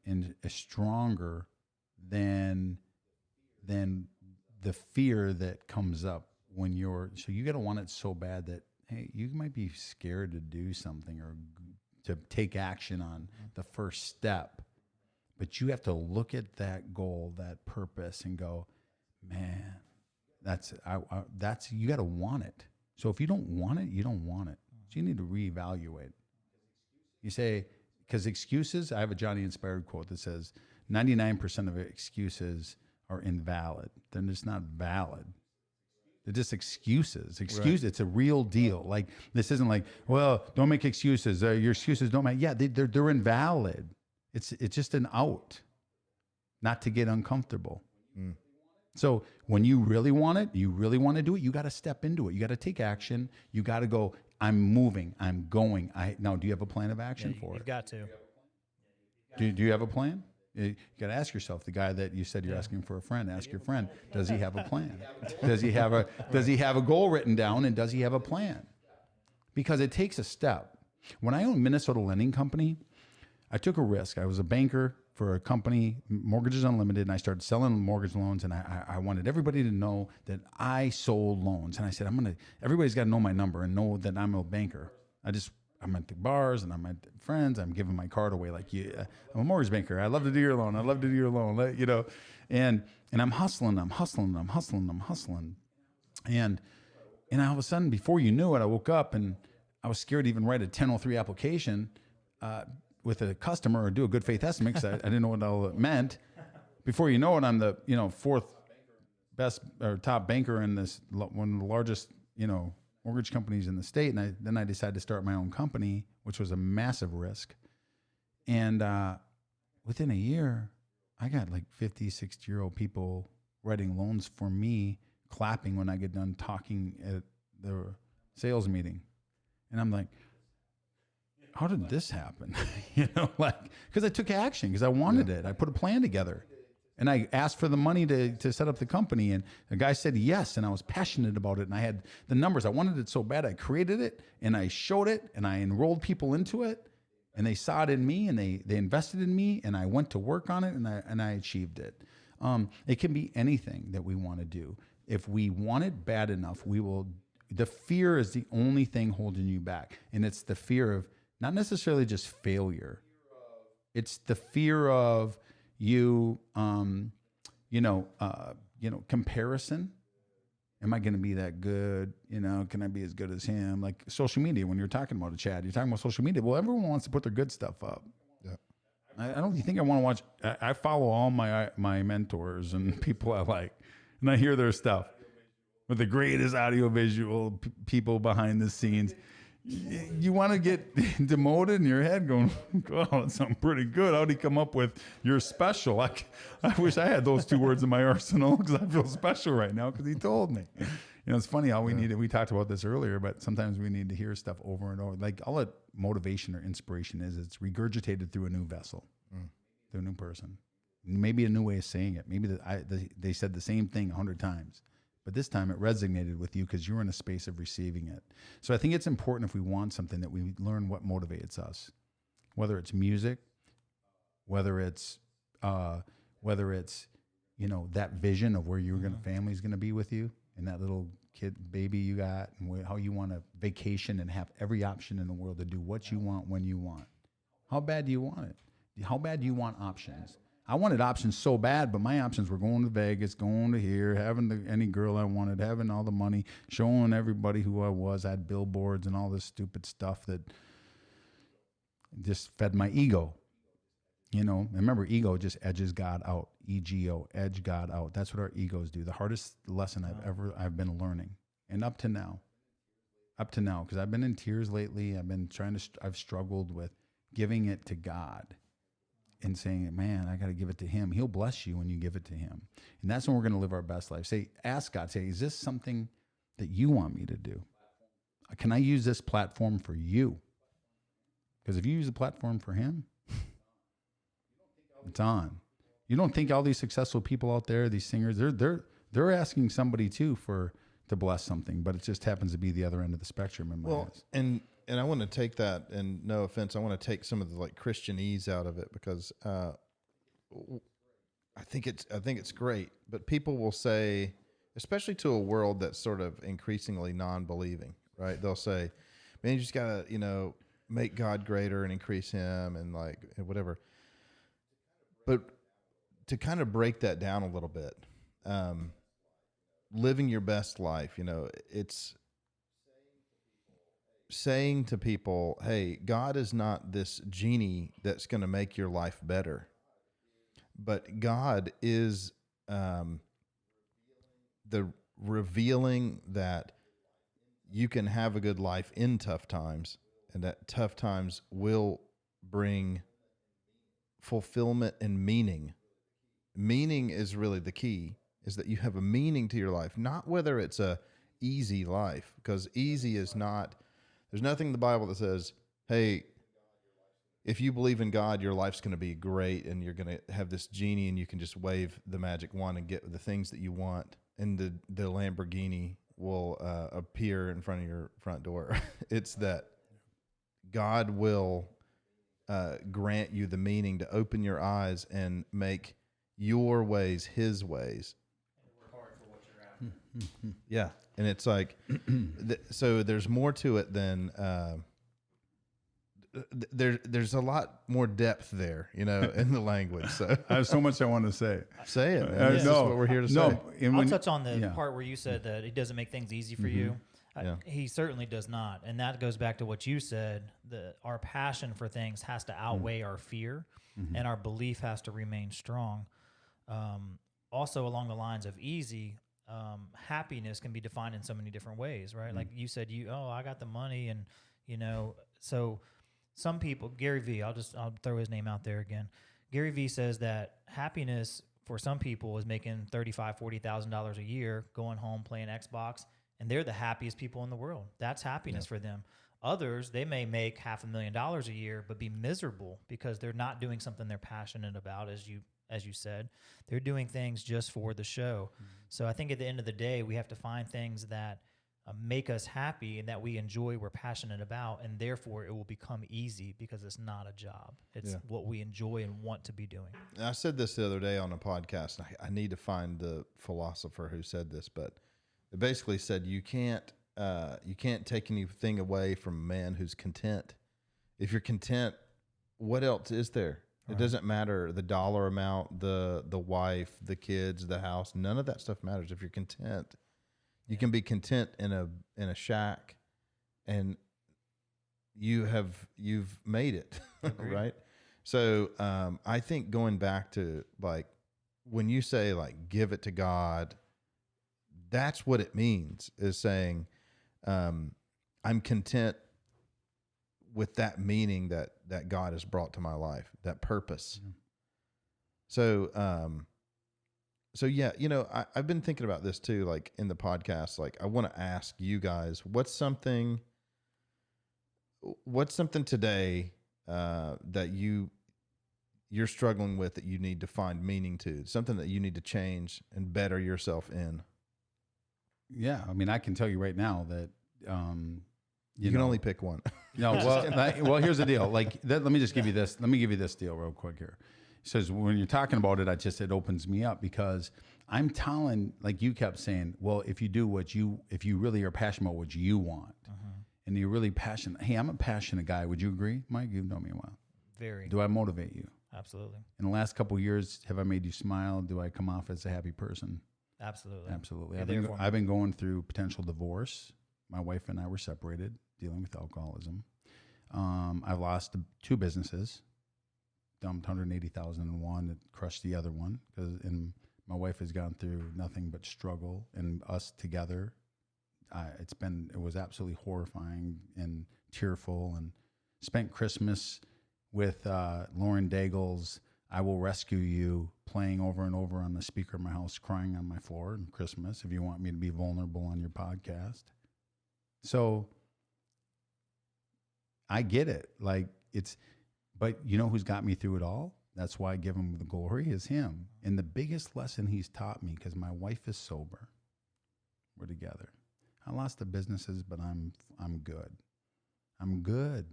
stronger than the fear that comes up when so you got to want it so bad that, hey, you might be scared to do something or to take action on the first step, but you have to look at that goal, that purpose, and go, man, that's you got to want it. So if you don't want it, you don't want it. So you need to reevaluate. You say, because excuses, I have a Johnny Inspired quote that says 99% of excuses are invalid. They're just not valid. They're just excuses. Right. It's a real deal. Like, this isn't like, well, don't make excuses. Your excuses don't make. Yeah, they're invalid. It's just an out, not to get uncomfortable. Mm. So when you really want it, you really want to do it, you got to step into it. You got to take action. You got to go, I'm moving, I'm going. Now, do you have a plan of action for it? You've got to. Do you have a plan? You got to ask yourself, the guy that you said you're asking for a friend, ask your friend, does he have a plan? Does he have a goal written down, and does he have a plan? Because it takes a step. When I owned Minnesota Lending Company, I took a risk. I was a banker for a company, Mortgages Unlimited, and I started selling mortgage loans, and I wanted everybody to know that I sold loans. And I said, everybody's got to know my number and know that I'm a banker. I'm at the bars and I'm at friends. I'm giving my card away like, yeah, I'm a mortgage banker. I love to do your loan. I love to do your loan. And I'm hustling. And all of a sudden, before you knew it, I woke up and I was scared to even write a 1003 application with a customer or do a good faith estimate because I didn't know what all it meant. Before you know it, I'm the fourth best or top banker in this one of the largest mortgage companies in the state, and then I decided to start my own company, which was a massive risk. And within a year, I got like 50, 60-year-old people writing loans for me, clapping when I get done talking at the sales meeting. And I'm like, how did this happen? Because I took action, because I wanted it. I put a plan together. And I asked for the money to set up the company, and the guy said yes, and I was passionate about it, and I had the numbers. I wanted it so bad. I created it, and I showed it, and I enrolled people into it, and they saw it in me, and they invested in me, and I went to work on it, and I achieved it. It can be anything that we want to do. If we want it bad enough, we will. The fear is the only thing holding you back, and it's the fear of not necessarily just failure. It's the fear of you, comparison. Am I going to be that good? Can I be as good as him? Like social media, when you're talking about it, Chad, you're talking about social media. Well, everyone wants to put their good stuff up. Yeah. I don't think I want to watch. I follow all my mentors and people I like, and I hear their stuff with the greatest audiovisual people behind the scenes. You want to get demoted in your head going, oh, that sounds pretty good. How'd he come up with you're special? I wish I had those 2 words in my arsenal because I feel special right now because he told me. It's funny how we talked about this earlier, but sometimes we need to hear stuff over and over. Like all that motivation or inspiration is, it's regurgitated through a new vessel, through a new person. Maybe a new way of saying it. Maybe they said the same thing 100 times. But this time it resonated with you because you're in a space of receiving it. So I think it's important if we want something that we learn what motivates us, whether it's music, whether it's that vision of where your family's going to be with you and that little kid baby you got, and how you want to vacation and have every option in the world to do what you want when you want. How bad do you want it? How bad do you want options? I wanted options so bad, but my options were going to Vegas, going to here, having any girl I wanted, having all the money, showing everybody who I was. I had billboards and all this stupid stuff that just fed my ego. Remember, ego just edges God out. EGO, edge God out. That's what our egos do. The hardest lesson I've been learning, and up to now, because I've been in tears lately. I've struggled with giving it to God. And saying, man, I got to give it to him. He'll bless you when you give it to him. And that's when we're going to live our best life. Ask God, is this something that you want me to do? Can I use this platform for you? Because if you use the platform for him, it's on. You don't think all these successful people out there, these singers, they're asking somebody too to bless something, but it just happens to be the other end of the spectrum in my eyes. And I want to take that, and no offense, I want to take some of the Christianese out of it because I think it's great. But people will say, especially to a world that's sort of increasingly non-believing, right? They'll say, "Man, you just gotta make God greater and increase Him and whatever." But to kind of break that down a little bit, living your best life, it's saying to people, hey, God is not this genie that's going to make your life better, but God is the revealing that you can have a good life in tough times, and that tough times will bring fulfillment and meaning. Meaning is really the key, is that you have a meaning to your life, not whether it's a easy life, because easy is not. There's nothing in the Bible that says, hey, if you believe in God, your life's going to be great and you're going to have this genie and you can just wave the magic wand and get the things that you want and the Lamborghini will appear in front of your front door. It's that God will grant you the meaning to open your eyes and make your ways His ways. Yeah. And it's so there's more to it than, there's a lot more depth there, in the language. So I have so much I want to say. Say it, man. This is what we're here to say. I'll touch on the part where you said that He doesn't make things easy for you. He certainly does not. And that goes back to what you said, our passion for things has to outweigh our fear, and our belief has to remain strong. Also along the lines of easy, happiness can be defined in so many different ways, right? Like you said, I got the money, and so some people, Gary Vee, I'll throw his name out there again. Gary Vee says that happiness for some people is making $35,000, $40,000 a year, going home playing Xbox, and they're the happiest people in the world. That's happiness for them. Others, they may make $500,000 a year, but be miserable because they're not doing something they're passionate about, as you as you said. They're doing things just for the show. So I think at the end of the day, we have to find things that make us happy and that we enjoy, we're passionate about, and therefore it will become easy because it's not a job. It's what we enjoy and want to be doing. And I said this the other day on a podcast. I need to find the philosopher who said this, but it basically said you can't take anything away from a man who's content. If you're content, what else is there? It doesn't matter the dollar amount, the wife, the kids, the house. None of that stuff matters. If you're content, you can be content in a shack, and you've made it, right? So I think going back to like when you say like give it to God, that's what it means, is saying I'm content with that meaning that God has brought to my life, that purpose. So yeah, I've been thinking about this too, like in the podcast. Like I want to ask you guys, what's something today that you're struggling with that you need to find meaning to, something that you need to change and better yourself in? Yeah, I mean, I can tell you right now that you can only pick one. No, well, here's the deal. Like, let me just give you this. Let me give you this deal real quick here. It says when you're talking about it, it opens me up because I'm telling, like you kept saying, well, if you really are passionate about what you want, and you're really passionate. Hey, I'm a passionate guy. Would you agree, Mike? You've known me a while. Very. Do I motivate you? Absolutely. In the last couple of years, have I made you smile? Do I come off as a happy person? Absolutely. Absolutely. I've been going through potential divorce. My wife and I were separated, dealing with alcoholism. I've lost 2 businesses, dumped $180,000 in one, it crushed the other one, and my wife has gone through nothing but struggle, and us together, it was absolutely horrifying and tearful, and spent Christmas with Lauren Daigle's "I Will Rescue You" playing over and over on the speaker of my house, crying on my floor on Christmas. If you want me to be vulnerable on your podcast. So I get it. Like but you know who's got me through it all? That's why I give him the glory, is him. And the biggest lesson he's taught me, because my wife is sober. We're together. I lost the businesses, but I'm good. I'm good.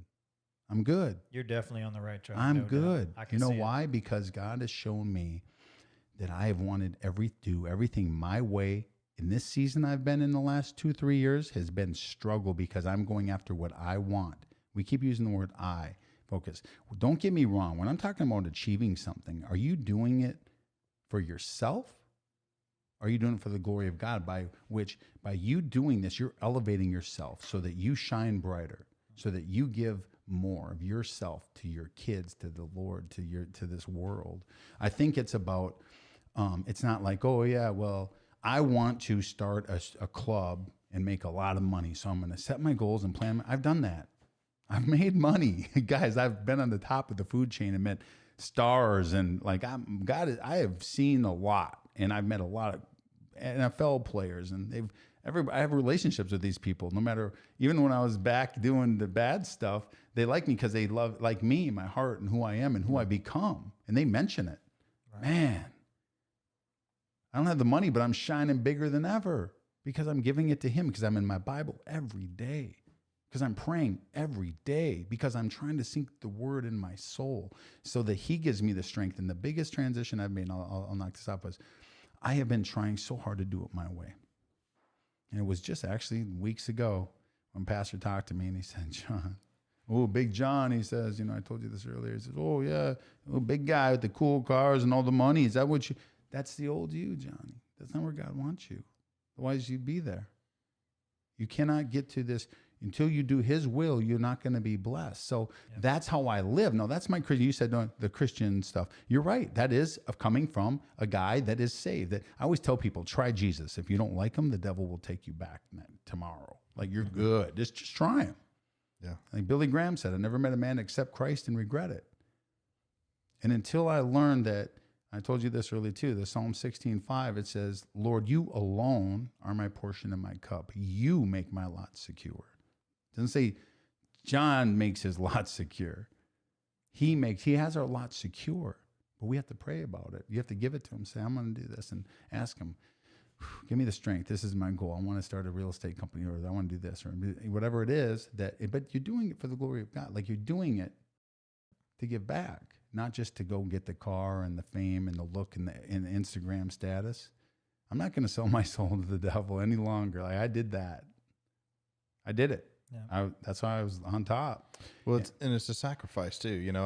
I'm good. You're definitely on the right track. I'm good. I can You know see why? it. Because God has shown me that I have wanted do everything my way. In this season I've been in the last 2-3 years has been struggle, because I'm going after what I want. We keep using the word I. Focus. Don't get me wrong. When I'm talking about achieving something, are you doing it for yourself? Are you doing it for the glory of God? By you doing this, you're elevating yourself so that you shine brighter, so that you give more of yourself to your kids, to the Lord, to this world. I think it's about, it's not like, oh yeah, well, I want to start a club and make a lot of money, so I'm going to set my goals and plan. I've done that. I've made money. Guys, I've been on the top of the food chain and met stars, and like I have seen a lot, and I've met a lot of NFL players, and I have relationships with these people. No matter, even when I was back doing the bad stuff, they like me because they like me, my heart, and who I am and who I become, and they mention it. Right. Man, I don't have the money, but I'm shining bigger than ever because I'm giving it to Him, because I'm in my Bible every day, because I'm praying every day, because I'm trying to sink the word in my soul so that He gives me the strength. And the biggest transition I've made, and I'll knock this off, was I have been trying so hard to do it my way. And it was just actually weeks ago when Pastor talked to me, and he said, John, oh, Big John, he says, I told you this earlier. He says, oh yeah, oh, big guy with the cool cars and all the money. Is that what you, that's the old you, Johnny. That's not where God wants you. Otherwise you'd be there. You cannot get to this until you do His will. You're not going to be blessed. So that's how I live. No, that's my Christian. You said no, the Christian stuff. You're right. That is coming from a guy that is saved. That I always tell people, try Jesus. If you don't like Him, the devil will take you back tomorrow. Like, you're good. Just try Him. Yeah. Like Billy Graham said, I never met a man accept Christ and regret it. And until I learned that, I told you this earlier too, the Psalm 16:5, it says, Lord, you alone are my portion and my cup. You make my lot secure. It doesn't say John makes his lot secure. He has our lot secure. But we have to pray about it. You have to give it to him. Say, I'm going to do this, and ask him, give me the strength. This is my goal. I want to start a real estate company, or I want to do this, or whatever it is. But you're doing it for the glory of God. Like, you're doing it to give back, not just to go get the car and the fame and the look and the Instagram status. I'm not going to sell my soul to the devil any longer. Like, I did that. I did it. Yeah. That's why I was on top. Well, it's a sacrifice too. You know,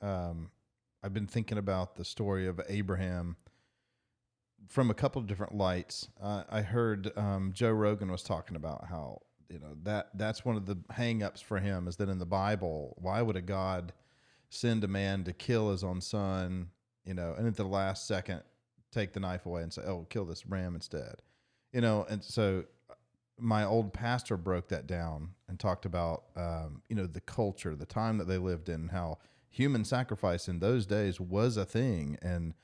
I've been thinking about the story of Abraham from a couple of different lights. I heard Joe Rogan was talking about how, you know, that's one of the hang-ups for him, is that in the Bible, why would a God send a man to kill his own son, you know, and at the last second take the knife away and say, oh, kill this ram instead, you know? And so my old pastor broke that down and talked about, you know, the culture, the time that they lived in, how human sacrifice in those days was a thing. And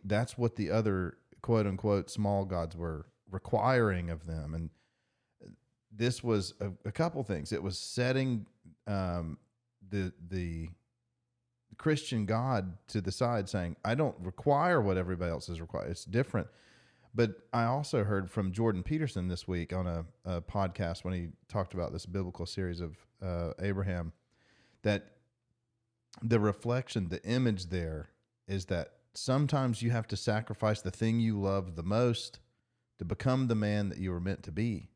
that's what the other quote unquote small gods were requiring of them. And this was a couple things. It was setting the Christian God to the side, saying, I don't require what everybody else is required. It's different. But I also heard from Jordan Peterson this week on a podcast when he talked about this biblical series of Abraham, that the reflection, the image there is that sometimes you have to sacrifice the thing you love the most to become the man that you were meant to be.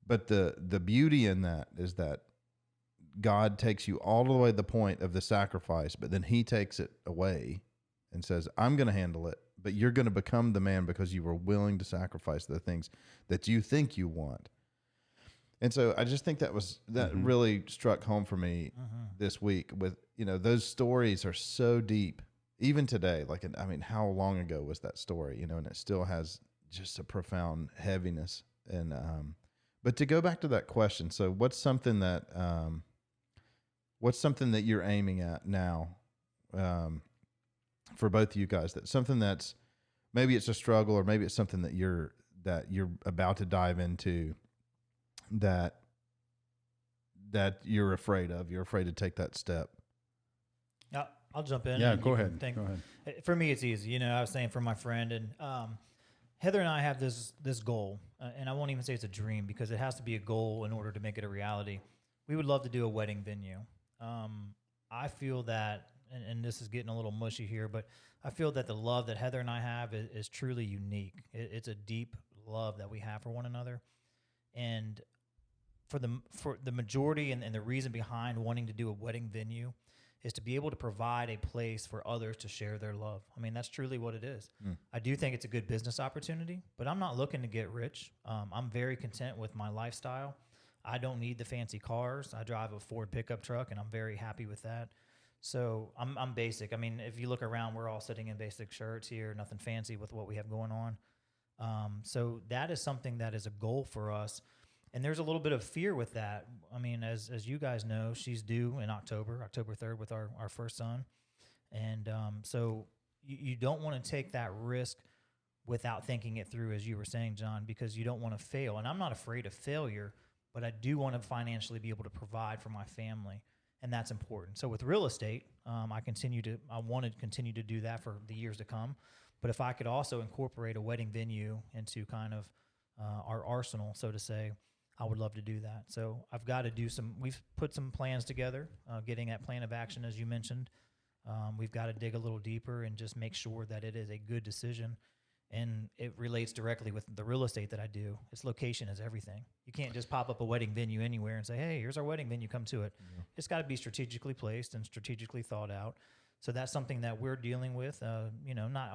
But the beauty in that is that God takes you all the way to the point of the sacrifice, but then he takes it away and says, I'm going to handle it, but you're going to become the man because you were willing to sacrifice the things that you think you want. And so I just think that really struck home for me this week with, you know, those stories are so deep, even today. Like, I mean, how long ago was that story, you know, and it still has just a profound heaviness. And, but to go back to that question, so what's something that you're aiming at now, for both of you guys, that's something that's, maybe it's a struggle, or maybe it's something that you're about to dive into that you're afraid of. You're afraid to take that step. I'll jump in. Yeah, go ahead. For me, it's easy. You know, I was saying for my friend, and Heather and I have this goal, and I won't even say it's a dream because it has to be a goal in order to make it a reality. We would love to do a wedding venue. I feel that, and this is getting a little mushy here, but I feel that the love that Heather and I have is truly unique. It's a deep love that we have for one another. And for the majority and the reason behind wanting to do a wedding venue is to be able to provide a place for others to share their love. I mean, that's truly what it is. I do think it's a good business opportunity, but I'm not looking to get rich. I'm very content with my lifestyle. I don't need the fancy cars. I drive a Ford pickup truck, and I'm very happy with that. So I'm basic. I mean, if you look around, we're all sitting in basic shirts here, nothing fancy with what we have going on. So that is something that is a goal for us. And there's a little bit of fear with that. I mean, as you guys know, she's due in October 3rd with our first son. And so you don't want to take that risk without thinking it through, as you were saying, John, because you don't want to fail. And I'm not afraid of failure, but I do want to financially be able to provide for my family. And that's important. So with real estate, I want to continue to do that for the years to come. But if I could also incorporate a wedding venue into kind of our arsenal, so to say, I would love to do that. So I've got to we've put some plans together, getting that plan of action, as you mentioned. We've got to dig a little deeper and just make sure that it is a good decision. And it relates directly with the real estate that I do. Its location is everything. You can't just pop up a wedding venue anywhere and say, hey, here's our wedding venue, come to it. Mm-hmm. It's got to be strategically placed and strategically thought out. So that's something that we're dealing with, I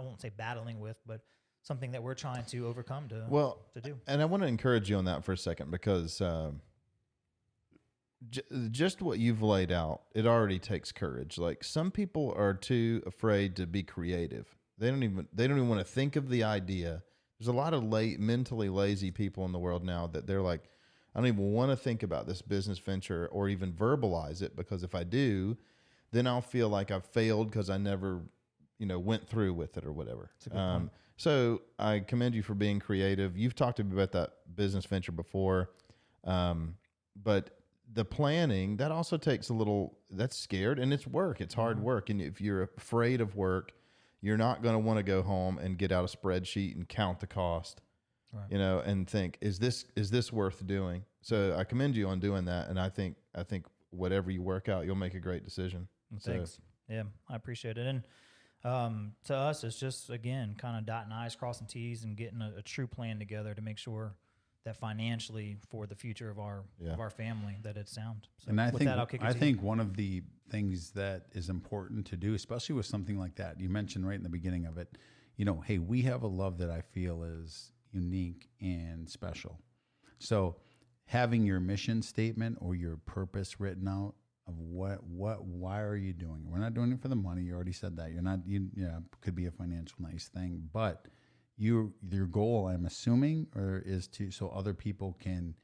won't say battling with, but something that we're trying to overcome to do. And I want to encourage you on that for a second, because just what you've laid out, it already takes courage. Like, some people are too afraid to be creative. They don't even want to think of the idea. There's a lot of mentally lazy people in the world now that they're like, I don't even want to think about this business venture or even verbalize it, because if I do, then I'll feel like I've failed because I never, went through with it or whatever. So I commend you for being creative. You've talked to me about that business venture before, but the planning, that also takes a little, that's scared, and it's work. It's hard work. And if you're afraid of work, you're not going to want to go home and get out a spreadsheet and count the cost, and think, is this worth doing? So I commend you on doing that. And I think whatever you work out, you'll make a great decision. Thanks. So. Yeah, I appreciate it. And to us, it's just, again, kind of dotting I's, crossing T's, and getting a true plan together to make sure that financially for the future of our family, that it's sound. So and I think one of the things that is important to do, especially with something like that, you mentioned right in the beginning of it, hey, we have a love that I feel is unique and special. So having your mission statement or your purpose written out of why are you doing it? We're not doing it for the money. You already said that. You're not, could be a financial nice thing, but your goal, I'm assuming, is so other people can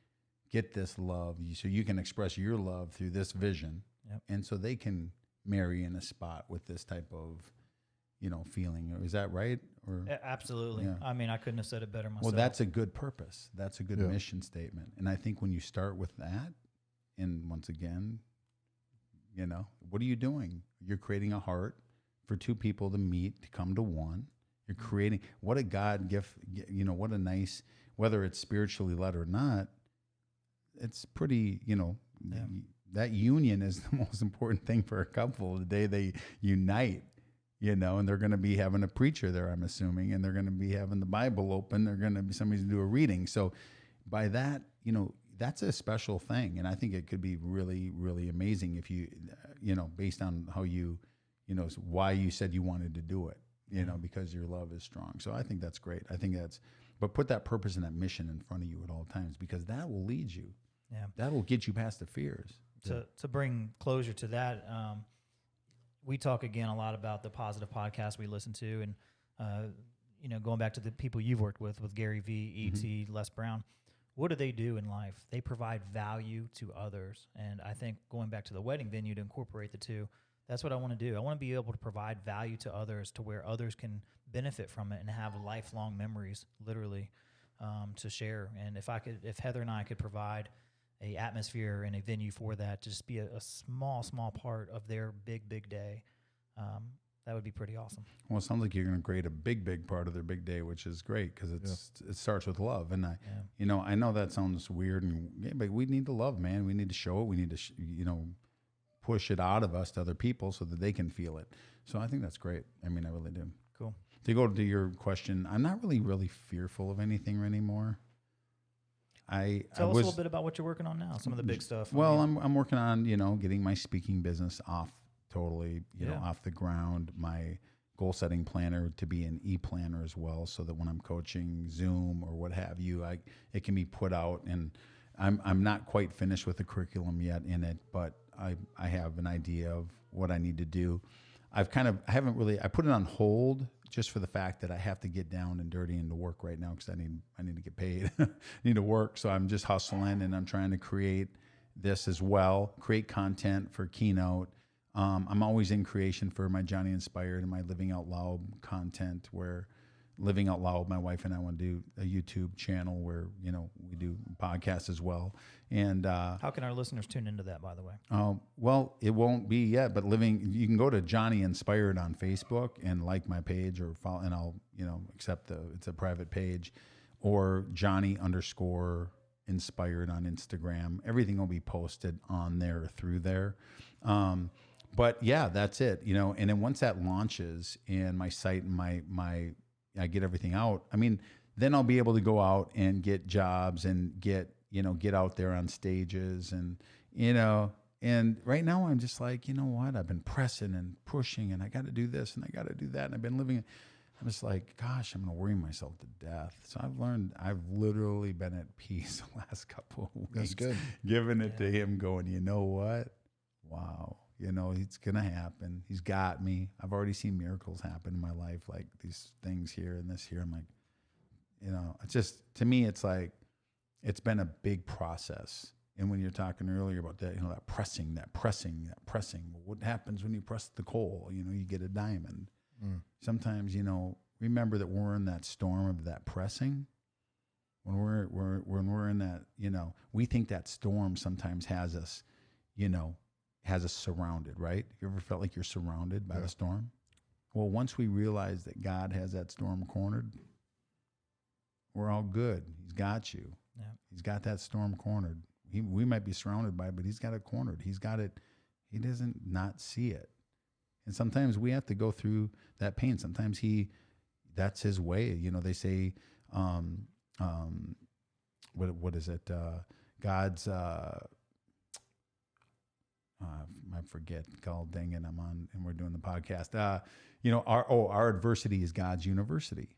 get this love, so you can express your love through this vision, and so they can marry in a spot with this type of, feeling. Is that right? Or absolutely. Yeah. I mean, I couldn't have said it better myself. Well, that's a good purpose. That's a good mission statement, and I think when you start with that, and once again, what are you doing? You're creating a heart for two people to meet, to come to one. You're creating, what a God gift, what a nice, whether it's spiritually led or not, it's pretty, that union is the most important thing for a couple. The day they unite, and they're going to be having a preacher there, I'm assuming, and they're going to be having the Bible open. They're going to be somebody to do a reading. So by that, that's a special thing. And I think it could be really, really amazing if you, based on how you, why you said you wanted to do it. Because your love is strong. So I think that's great. But put that purpose and that mission in front of you at all times, because that will lead you. Yeah. That will get you past the fears. To bring closure to that, we talk again a lot about the positive podcast we listen to, and going back to the people you've worked with Gary V, E.T., Les Brown. What do they do in life? They provide value to others. And I think going back to the wedding venue to incorporate the two, that's what I want to do. I want to be able to provide value to others to where others can benefit from it and have lifelong memories, literally, to share. And if Heather and I could provide a atmosphere and a venue for that, to just be a small part of their big day, that would be pretty awesome. Well, it sounds like you're going to create a big part of their big day, which is great, because it starts with love. And I know that sounds weird, but we need to love, man. We need to show it. We need to, push it out of us to other people so that they can feel it. So I think that's great. I mean, I really do. Cool. To go to your question, I'm not really fearful of anything anymore. Tell us a little bit about what you're working on now, some of the big stuff. Well, I'm working on, getting my speaking business off the ground, my goal setting planner to be an e-planner as well, so that when I'm coaching Zoom or what have you, it can be put out. And I'm not quite finished with the curriculum yet in it, but I have an idea of what I need to do. I put it on hold just for the fact that I have to get down and dirty into work right now, because I need to get paid, need to work. So I'm just hustling, and I'm trying to create this as well, create content for Keynote. I'm always in creation for my Johnny Inspired and my Living Out Loud content, where Living Out Loud, my wife and I want to do a YouTube channel where, we do podcasts as well. And how can our listeners tune into that, by the way? Well, it won't be yet, but you can go to Johnny Inspired on Facebook and like my page, or follow, and I'll, accept it's a private page, or Johnny_Inspired on Instagram. Everything will be posted on there, through there. But yeah, that's it, and then once that launches and my site and I get everything out, I mean, then I'll be able to go out and get jobs and get out there on stages, and right now I'm just like, what? I've been pressing and pushing, and I got to do this and I got to do that. And I've been living, I'm just like, gosh, I'm going to worry myself to death. So I've literally been at peace the last couple of weeks. That's good. Giving it to him, going, you know what? Wow. It's going to happen. He's got me. I've already seen miracles happen in my life, like these things here and this here. I'm like, it's just, to me, it's like, it's been a big process. And when you're talking earlier about that, that pressing. Well, what happens when you press the coal? You get a diamond. Sometimes, remember that we're in that storm of that pressing, when we're in that, we think that storm sometimes has us, surrounded, right? You ever felt like you're surrounded by the storm? Well, once we realize that God has that storm cornered, we're all good. He's got you. Yeah. He's got that storm cornered. We might be surrounded by it, but he's got it cornered. He's got it. He doesn't not see it. And sometimes we have to go through that pain. Sometimes that's his way. They say, what is it? God's, I forget. God dang it, I'm on, and we're doing the podcast. Our adversity is God's university.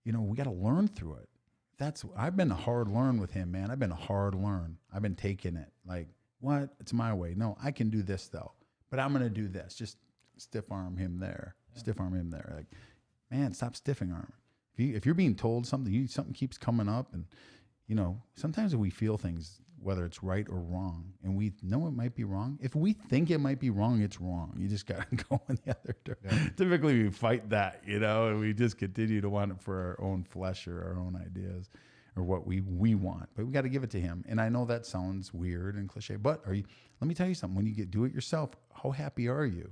We got to learn through it. I've been a hard learn with him, man. I've been a hard learn. I've been taking it like, what? It's my way. No, I can do this though, but I'm going to do this. Just stiff arm him there. Yeah. Stiff arm him there. Like, man, stop stiffing arm. If you're being told something, something keeps coming up, and sometimes we feel things, whether it's right or wrong, and we know it might be wrong. If we think it might be wrrong, it's wrong. You just got to go in the other direction. Yeah. Typically, we fight that, and we just continue to want it for our own flesh or our own ideas or what we want. But we got to give it to him. And I know that sounds weird and cliche, but let me tell you something. When you do it yourself, how happy are you?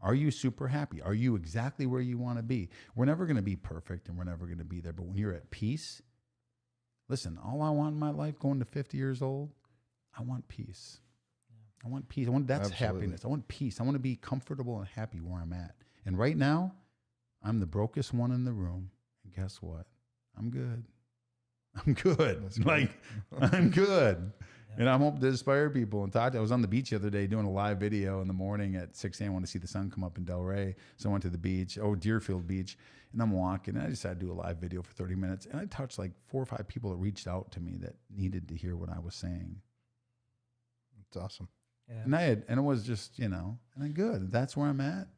Are you super happy? Are you exactly where you want to be? We're never going to be perfect, and we're never going to be there. But when you're at peace, listen, all I want in my life going to 50 years old, I want peace. I want peace. That's Absolutely. Happiness. I want peace. I want to be comfortable and happy where I'm at. And right now, I'm the brokest one in the room. And guess what? I'm good. I'm good. I'm good. And I'm hoping to inspire people and talk. I was on the beach the other day doing a live video in the morning at 6 a.m. I want to see the sun come up in Delray. So I went to the beach, Deerfield Beach, and I'm walking. And I decided to do a live video for 30 minutes. And I touched like 4 or 5 people that reached out to me that needed to hear what I was saying. It's awesome. Yeah. And it was just, and I'm good. That's where I'm at.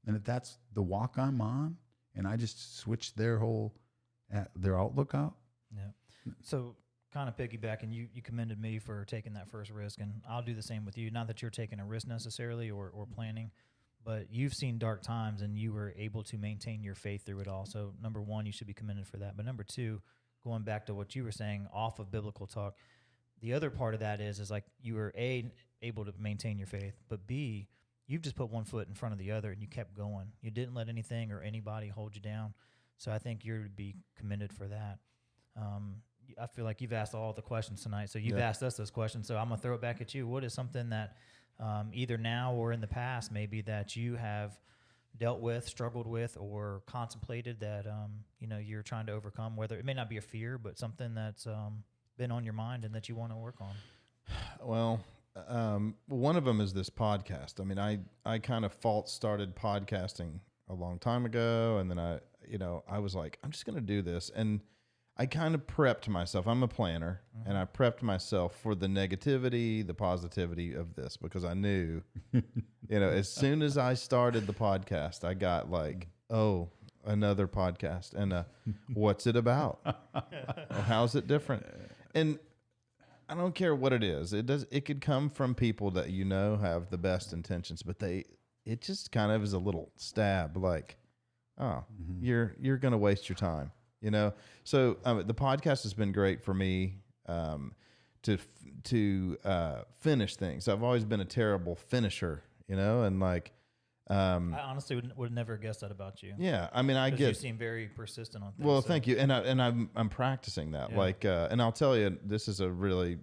And if that's the walk I'm on, and I just switched their outlook out. Yeah. So kind of piggybacking, you commended me for taking that first risk, and I'll do the same with you. Not that you're taking a risk necessarily or planning, but you've seen dark times and you were able to maintain your faith through it all. So number one, you should be commended for that. But number two, going back to what you were saying off of biblical talk, the other part of that is like you were able to maintain your faith, but B, you've just put one foot in front of the other and you kept going. You didn't let anything or anybody hold you down. So I think you're to be commended for that. I feel like you've asked all the questions tonight, so you've asked us those questions. So I'm gonna throw it back at you. What is something that either now or in the past maybe that you have dealt with, struggled with, or contemplated that you're trying to overcome? Whether it may not be a fear, but something that's been on your mind and that you want to work on. Well, one of them is this podcast. I mean, I kind of started podcasting a long time ago, and then I was like, I'm just gonna do this, and I kind of prepped myself. I'm a planner, and I prepped myself for the negativity, the positivity of this, because I knew, as soon as I started the podcast, I got like, another podcast, and what's it about? How's it different? And I don't care what it is. It could come from people that have the best intentions, but it just kind of is a little stab, like, you're gonna waste your time. So the podcast has been great for me to finish things. I've always been a terrible finisher, and like. I honestly would never guess that about you. Yeah, I mean, you seem very persistent on things. Well, thank you, and I'm practicing that. Yeah. And I'll tell you, this is a really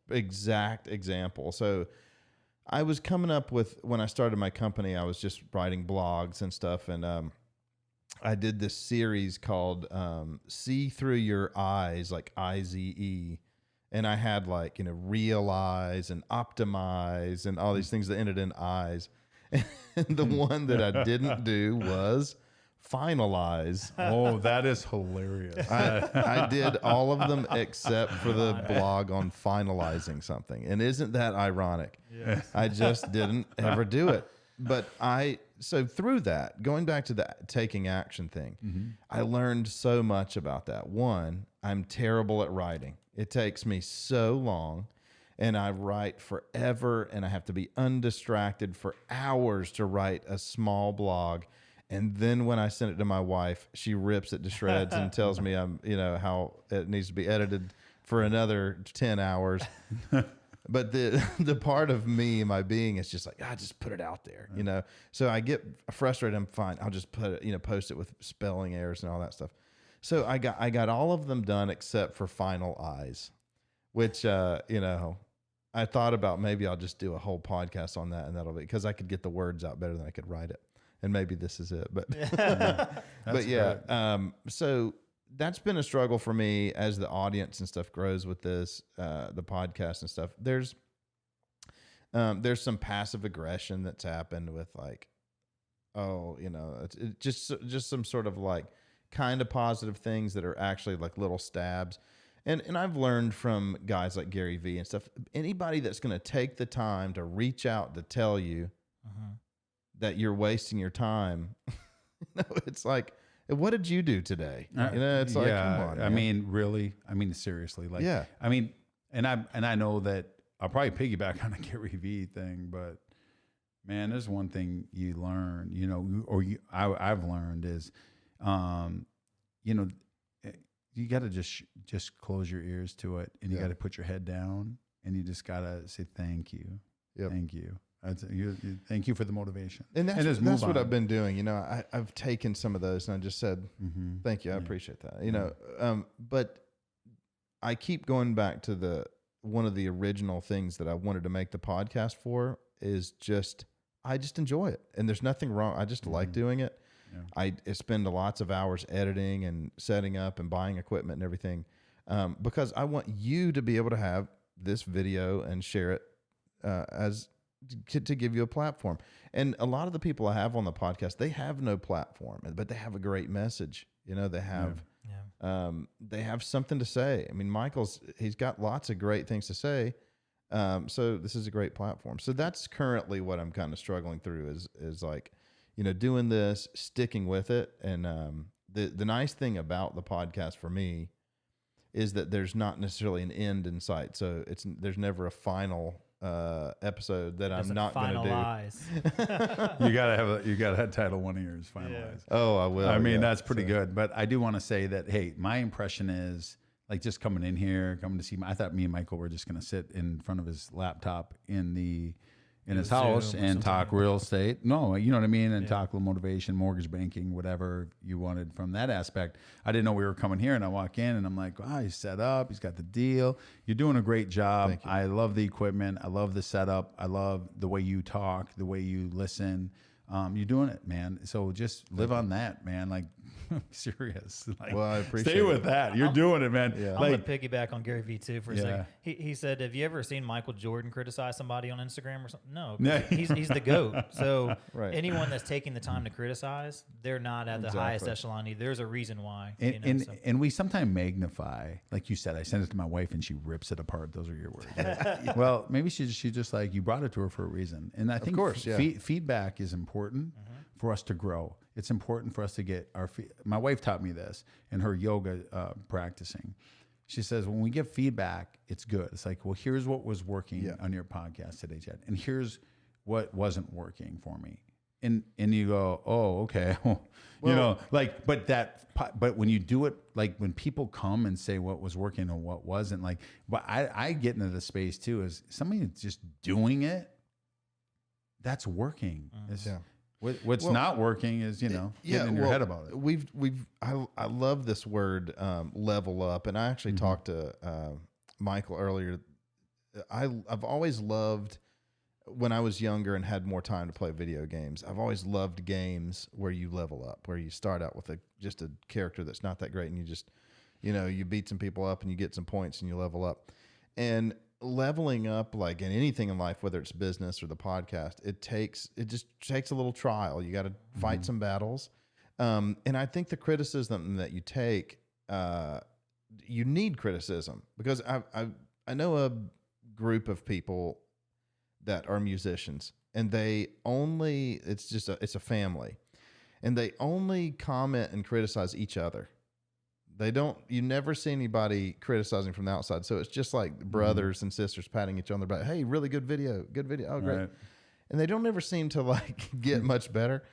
exact example. So. I was coming up with, when I started my company, I was just writing blogs and stuff, and I did this series called See Through Your Eyes, like IZE. And I had realize and optimize and all these things that ended in eyes. And the one that I didn't do was finalize. Oh, that is hilarious. I did all of them except for the blog on finalizing something. And isn't that ironic? Yes. I just didn't ever do it. But so through that, going back to the taking action thing, I learned so much about that. One, I'm terrible at writing. It takes me so long, and I write forever, and I have to be undistracted for hours to write a small blog. And then when I send it to my wife, she rips it to shreds and tells me how it needs to be edited for another 10 hours. But the part of me, my being, is just like, just put it out there, So I get frustrated. I'm fine. I'll just put it, post it with spelling errors and all that stuff. So I got all of them done except for Final Eyes, which I thought about maybe I'll just do a whole podcast on that, and that'll be because I could get the words out better than I could write it, and maybe this is it. But but yeah, so that's been a struggle for me as the audience and stuff grows with this, the podcast and stuff. There's some passive aggression that's happened with like, it's just some sort of like kind of positive things that are actually like little stabs. And I've learned from guys like Gary Vee and stuff, anybody that's going to take the time to reach out to tell you that you're wasting your time, it's like, what did you do today? It's like, come on, man. I mean, really? I mean, seriously. Like, yeah. I mean, and I know that I'll probably piggyback on the Gary Vee thing, but man, there's one thing you learn, I've learned is, you got to just close your ears to it, and you got to put your head down, and you just got to say thank you. Yep. Thank you. Thank you for the motivation. And that's what I've been doing. I've taken some of those and I just said, thank you. I appreciate that. But I keep going back to one of the original things that I wanted to make the podcast for is I just enjoy it, and there's nothing wrong. I just like doing it. Yeah. I spend lots of hours editing and setting up and buying equipment and everything, because I want you to be able to have this video and share it to give you a platform. And a lot of the people I have on the podcast, they have no platform, but they have a great message. They have something to say. I mean, he's got lots of great things to say. So this is a great platform. So that's currently what I'm kind of struggling through is like, doing this, sticking with it. And the nice thing about the podcast for me is that there's not necessarily an end in sight. So there's never a final episode that I'm not going to do. Finalize. You gotta have title one of yours, Finalize. Yeah. Oh, I will. I mean, that's pretty good. But I do want to say that, hey, my impression is like just coming in here, coming to see. I thought me and Michael were just going to sit in front of his laptop in his house and talk real estate. No, you know what I mean? And talk a little motivation, mortgage banking, whatever you wanted from that aspect. I didn't know we were coming here, and I walk in and I'm like, he's set up. He's got the deal. You're doing a great job. I love the equipment. I love the setup. I love the way you talk, the way you listen. You're doing it, man. So just live on that, man. Like, serious. Like, well, I appreciate stay with that. You're doing it, man. Yeah. I'm going to piggyback on Gary Vee too for a second. He said, have you ever seen Michael Jordan criticize somebody on Instagram or something? No, he's the GOAT. So anyone that's taking the time to criticize, they're not at the highest echelon either. There's a reason why. And we sometimes magnify, like you said, I sent it to my wife and she rips it apart. Those are your words. Right? Well, maybe she just like, you brought it to her for a reason. And I think feedback is important for us to grow. It's important for us to get my wife taught me this in her yoga practicing. She says, when we give feedback, it's good. It's like, well, here's what was working on your podcast today, Chad. And here's what wasn't working for me. And you go, oh, okay. Well, but when you do it, like when people come and say what was working and what wasn't, like, but I get into the space too, is somebody that's just doing it, that's working. What's not working is, getting in your head about it. I love this word, level up. And I actually talked to Michael earlier. I've always loved, when I was younger and had more time to play video games, I've always loved games where you level up, where you start out with just a character that's not that great, and you just, you beat some people up and you get some points and you level up. And leveling up, like in anything in life, whether it's business or the podcast, it just takes a little trial. You got to fight some battles. And I think the criticism that you take, you need criticism, because I know a group of people that are musicians, and it's a family, and they only comment and criticize each other. You never see anybody criticizing from the outside. So it's just like brothers and sisters patting each other on the back. Hey, really good video. Good video. Oh, great. Right. And they don't ever seem to like get much better.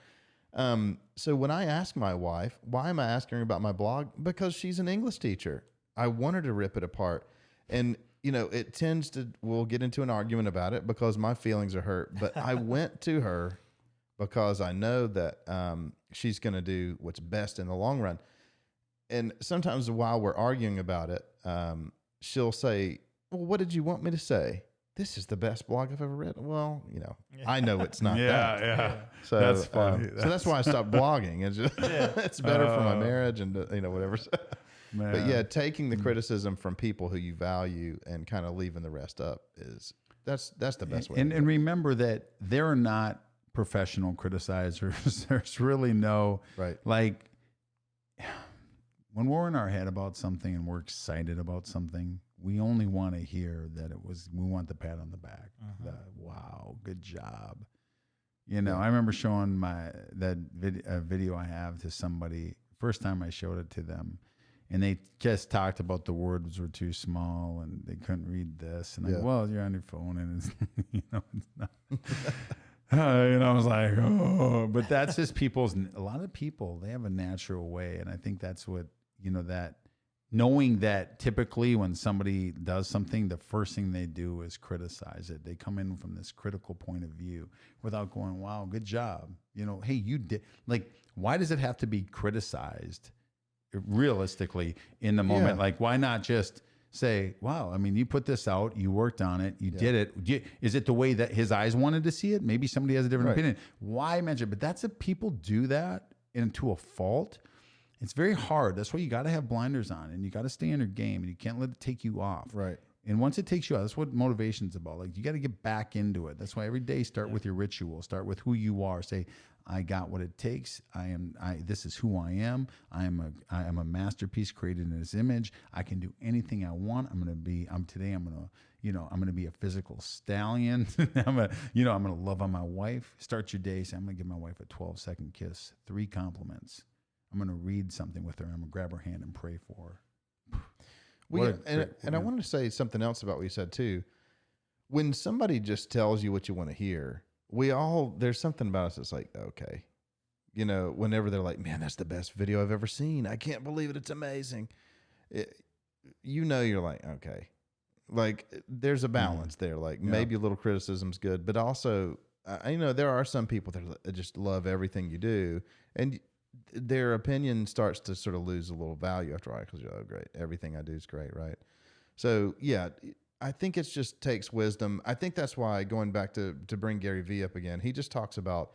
So when I ask my wife, why am I asking her about my blog? Because she's an English teacher. I want her to rip it apart. And, it tends to, we'll get into an argument about it because my feelings are hurt. But I went to her because I know that she's going to do what's best in the long run. And sometimes while we're arguing about it, she'll say, well, what did you want me to say? This is the best blog I've ever read. Well, I know it's not that. Yeah. So That's funny. So that's why I stopped blogging. It's just, it's better for my marriage and whatever. But yeah, taking the criticism from people who you value and kind of leaving the rest up that's the best way. And remember that they're not professional criticizers. There's really no like when we're in our head about something and we're excited about something, we only want to hear that we want the pat on the back. The, wow, good job. I remember showing that video I have to somebody, first time I showed it to them, and they just talked about the words were too small and they couldn't read this. And I go, well, you're on your phone and it's, it's not. I was like, oh, but that's just a lot of people, they have a natural way. And I think that's what, that knowing that typically when somebody does something, the first thing they do is criticize it. They come in from this critical point of view without going, wow, good job. Hey, you did, like, why does it have to be criticized realistically in the moment? Like, why not just say, wow, I mean, you put this out, you worked on it, you did it. Is it the way that his eyes wanted to see it? Maybe somebody has a different opinion. Why mention it? But that's if people do that into a fault. It's very hard. That's why you got to have blinders on and you got to stay in your game and you can't let it take you off. Right. And once it takes you out, that's what motivation's about. Like, you got to get back into it. That's why every day start with your ritual. Start with who you are. Say, I got what it takes. This is who I am. I am a masterpiece created in His image. I can do anything I want. I'm going to be a physical stallion. I'm going to love on my wife. Start your day. Say, I'm going to give my wife a 12-second kiss, 3 compliments. I'm going to read something with her. I'm going to grab her hand and pray for her. And I wanted to say something else about what you said too. When somebody just tells you what you want to hear, there's something about us that's like, okay, whenever they're like, man, that's the best video I've ever seen. I can't believe it. It's amazing. You're like, okay, like there's a balance there. Like maybe a little criticism's good, but also, there are some people that just love everything you do, and their opinion starts to sort of lose a little value after a while because you're, oh, great, everything I do is great, right? So, yeah, I think it just takes wisdom. I think that's why, going back to bring Gary Vee up again, he just talks about,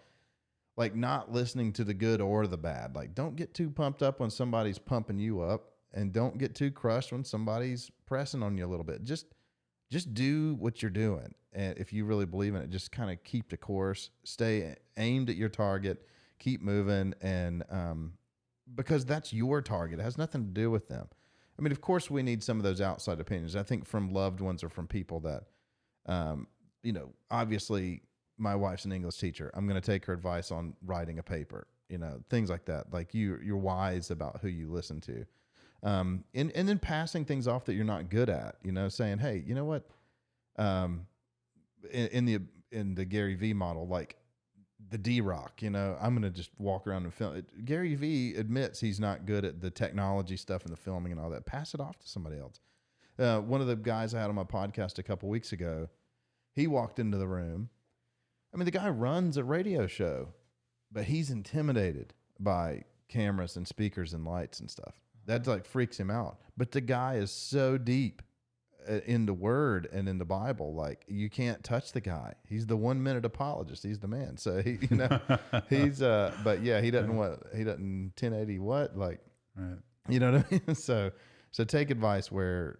like, not listening to the good or the bad. Like, don't get too pumped up when somebody's pumping you up, and don't get too crushed when somebody's pressing on you a little bit. Just do what you're doing. And if you really believe in it, just kind of keep the course, stay aimed at your target, keep moving, and because that's your target. It has nothing to do with them. I mean, of course, we need some of those outside opinions. I think from loved ones or from people that, obviously my wife's an English teacher. I'm going to take her advice on writing a paper, things like that. Like you're wise about who you listen to. And then passing things off that you're not good at, saying, hey, you know what? In the Gary Vee model, like, the D-Rock, I'm going to just walk around and film it. Gary Vee admits he's not good at the technology stuff and the filming and all that. Pass it off to somebody else. One of the guys I had on my podcast a couple weeks ago, he walked into the room. I mean, the guy runs a radio show, but he's intimidated by cameras and speakers and lights and stuff. That like freaks him out. But the guy is so deep in the Word and in the Bible, like, you can't touch the guy. He's the 1 minute apologist. He's the man. So he, he's but yeah, he doesn't 1080 what, like, right. You know what I mean? So take advice with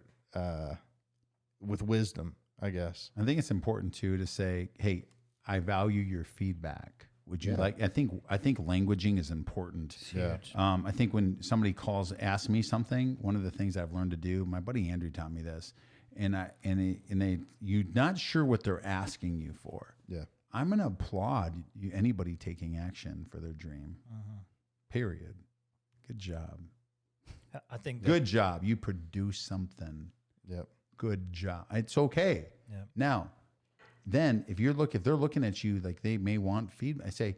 wisdom, I guess. I think it's important too to say, hey, I value your feedback. Would you like? I think languaging is important. Yeah. I think when somebody asks me something, one of the things I've learned to do, my buddy Andrew taught me this, you're not sure what they're asking you for. Yeah. I'm going to applaud anybody taking action for their dream. Period. Good job. I think good job. You produce something. Yep. Good job. It's okay. Yep. Now, then if they're looking at you like they may want feedback, I say,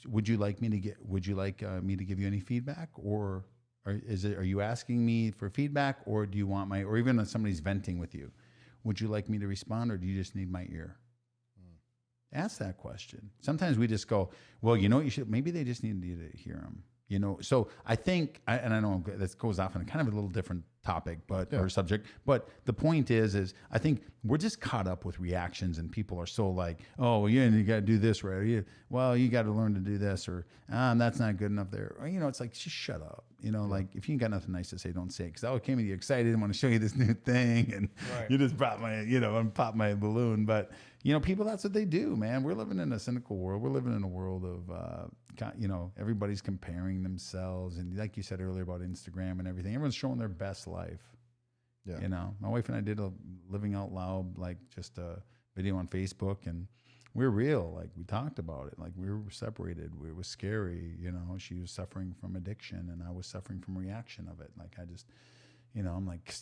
would you like me to give you any feedback, or are you asking me for feedback, or do you want or even when somebody's venting with you, would you like me to respond, or do you just need my ear? Ask that question. Sometimes we just go, well, you know what you should, maybe they just need you to hear them. So I think, and I know this goes off on kind of a little different topic, or subject, but the point is I think we're just caught up with reactions, and people are so like, oh, yeah, you got to do this, right? You got to learn to do this, or that's not good enough there. Or, it's like, just shut up. Like if you ain't got nothing nice to say, don't say it. Because I came to you excited and want to show you this new thing, and you just brought popped my balloon. But people, that's what they do, man. We're living in a cynical world. We're living in a world of, everybody's comparing themselves. And like you said earlier about Instagram and everything, everyone's showing their best life. Yeah. My wife and I did a Living Out Loud, like just a video on Facebook, and we're real. Like we talked about it. Like we were separated. It was scary. She was suffering from addiction and I was suffering from reaction of it. Like I just, I'm like,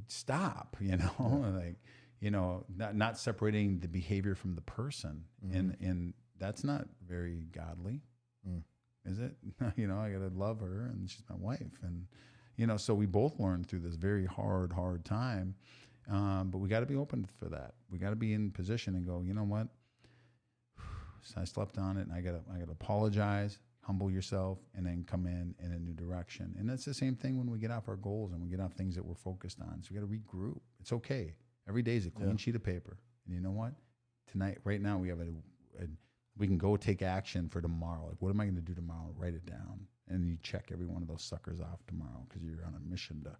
stop, like, not separating the behavior from the person. And that's not very godly, is it? I got to love her, and she's my wife. And, so we both learned through this very hard time. But we got to be open for that. We got to be in position and go, you know what? I slept on it, and I got to apologize, humble yourself, and then come in a new direction. And that's the same thing when we get off our goals and we get off things that we're focused on. So we got to regroup. It's okay. Every day is a clean sheet of paper. And you know what? Tonight, right now, we have we can go take action for tomorrow. Like, what am I going to do tomorrow? Write it down. And you check every one of those suckers off tomorrow, because you're on a mission to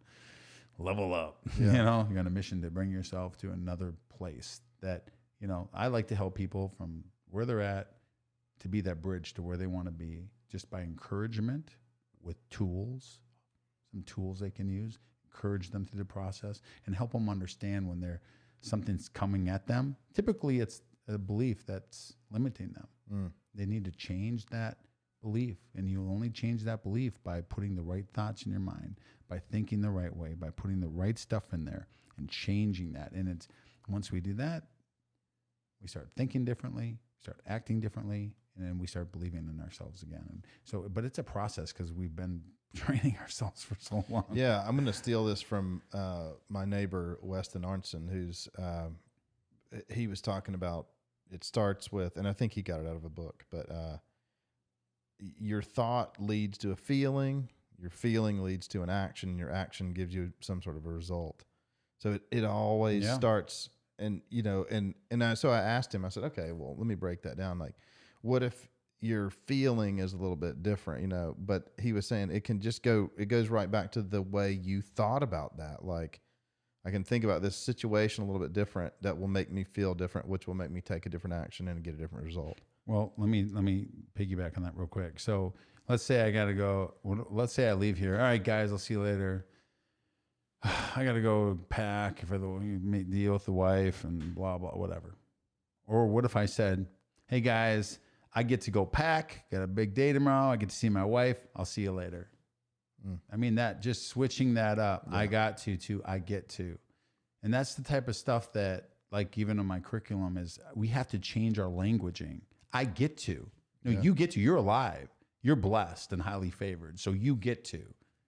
level up. You're on a mission to bring yourself to another place that, I like to help people from where they're at to be that bridge to where they want to be, just by encouragement with tools, some tools they can use, encourage them through the process, and help them understand when something's coming at them. Typically, it's a belief that's limiting them. They need to change that belief, and you'll only change that belief by putting the right thoughts in your mind, by thinking the right way, by putting the right stuff in there and changing that. And it's once we do that, we start thinking differently, start acting differently, and then we start believing in ourselves again. And so, but it's a process, because we've been training ourselves for so long. Yeah, I'm going to steal this from my neighbor, Weston Arnson, who's he was talking about, it starts with, and I think he got it out of a book, but your thought leads to a feeling, your feeling leads to an action, and your action gives you some sort of a result. So it always starts, and so I asked him, I said, okay, well, let me break that down. Like, what if your feeling is a little bit different, but he was saying it goes right back to the way you thought about that. Like, I can think about this situation a little bit different that will make me feel different, which will make me take a different action and get a different result. Well, let me piggyback on that real quick. So let's say I got to go. Let's say I leave here. All right, guys, I'll see you later. I got to go pack for the deal with the wife and blah, blah, whatever. Or what if I said, hey, guys, I get to go pack. Got a big day tomorrow. I get to see my wife. I'll see you later. I mean, that just switching that up. Yeah. I got to I get to. And that's the type of stuff that, like, even in my curriculum, is we have to change our languaging. I get to. No, you get to. You're alive. You're blessed and highly favored. So you get to.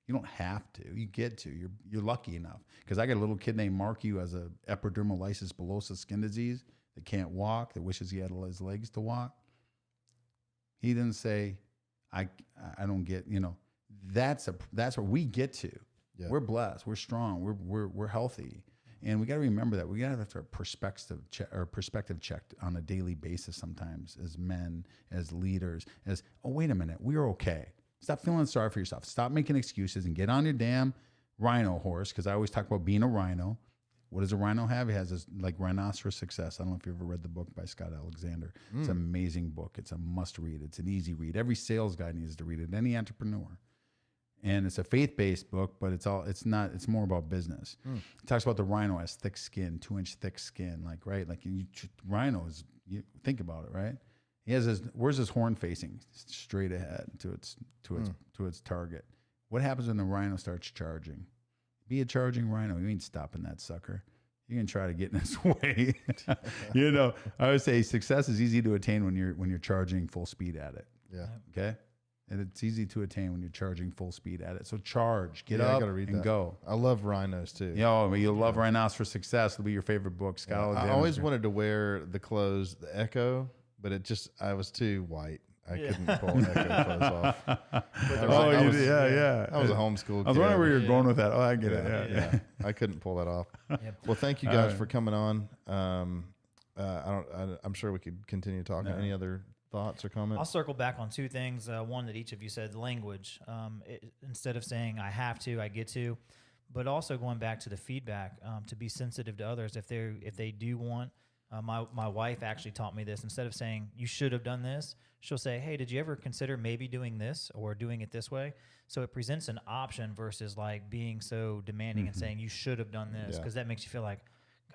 You don't have to. You get to. You're lucky enough. Because I got a little kid named Mark who has a epidermolysis bullosa skin disease that can't walk, that wishes he had his legs to walk. He didn't say, I don't get, that's where we get to. Yeah. We're blessed. We're strong. We're healthy. And we got to remember that we got to have our perspective checked on a daily basis sometimes, as men, as leaders, oh, wait a minute, we're okay. Stop feeling sorry for yourself. Stop making excuses and get on your damn rhino horse, because I always talk about being a rhino. What does a rhino have? It has this, like, rhinoceros success. I don't know if you've ever read the book by Scott Alexander. It's an amazing book. It's a must read. It's an easy read. Every sales guy needs to read it, any entrepreneur. And it's a faith-based book, but it's more about business. It talks about the rhino has thick skin, 2-inch thick skin, rhinos, you think about it, right? He has where's his horn facing? Straight ahead to its target. What happens when the rhino starts charging? Be a charging rhino. You ain't stopping that sucker. You can try to get in his way. I would say success is easy to attain when you're charging full speed at it. Yeah. Okay. And it's easy to attain when you're charging full speed at it. So charge, get I up gotta read and that. go. I love rhinos too. You'll love Rhinos for Success. It'll be your favorite book. Scott I Alexander's always great. wanted to wear the clothes, the Echo, but I was too white. I couldn't pull Echo clothes off. I was a homeschool kid. I was wondering where you're going with that. Oh, I get it. Yeah. I couldn't pull that off. Yep. Well, thank you guys for coming on. I'm sure we could continue talking. Any other thoughts or comments? I'll circle back on two things. One that each of you said, language. Instead of saying I have to, I get to, but also going back to the feedback, to be sensitive to others. If they do want, my wife actually taught me this. Instead of saying you should have done this, she'll say, hey, did you ever consider maybe doing this or doing it this way? So it presents an option versus like being so demanding and saying you should have done this, because that makes you feel like,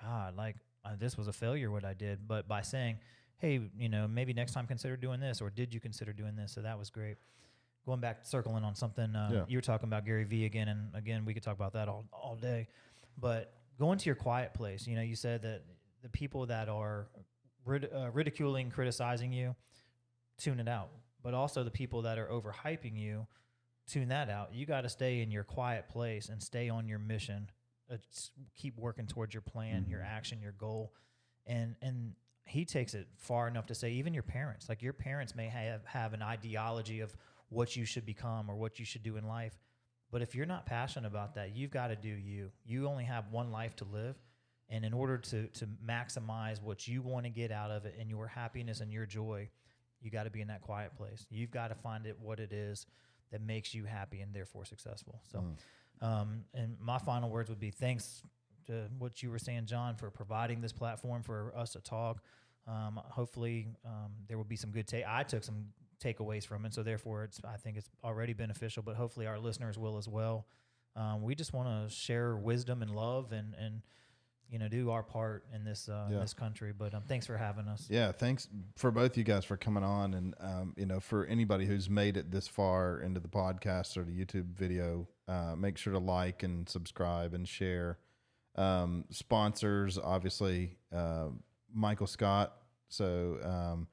God, like this was a failure what I did. But by saying, hey, maybe next time consider doing this, or did you consider doing this? So that was great. Going back, circling on something, you were talking about Gary Vee again, and again, we could talk about that all day. But going to your quiet place, you said that the people that are ridiculing, criticizing you, tune it out. But also the people that are overhyping you, tune that out. You got to stay in your quiet place and stay on your mission. Keep working towards your plan, your action, your goal. And he takes it far enough to say even your parents, like your parents may have an ideology of what you should become or what you should do in life. But if you're not passionate about that, you've got to do you. You only have one life to live. And in order to maximize what you want to get out of it and your happiness and your joy, you got to be in that quiet place. You've got to find what it is that makes you happy and therefore successful. So, and my final words would be thanks to what you were saying, John, for providing this platform for us to talk. Hopefully, there will be some good I took some takeaways from it, so therefore, I think it's already beneficial. But hopefully, our listeners will as well. We just want to share wisdom and love and do our part in this this country. But thanks for having us. Yeah, thanks for both you guys for coming on, and for anybody who's made it this far into the podcast or the YouTube video, make sure to like and subscribe and share. Sponsors, obviously, Michael Scott. So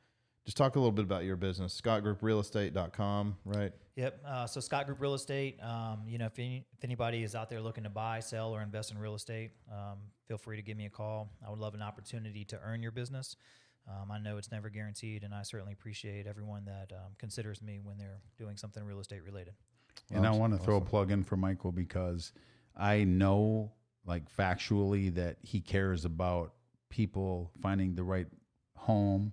just talk a little bit about your business, scottgrouprealestate.com, right? Yep. So Scott Group Real Estate, if anybody is out there looking to buy, sell, or invest in real estate, feel free to give me a call. I would love an opportunity to earn your business. I know it's never guaranteed, and I certainly appreciate everyone that considers me when they're doing something real estate related. And I want to throw a plug in for Michael because I know, like factually, that he cares about people finding the right home,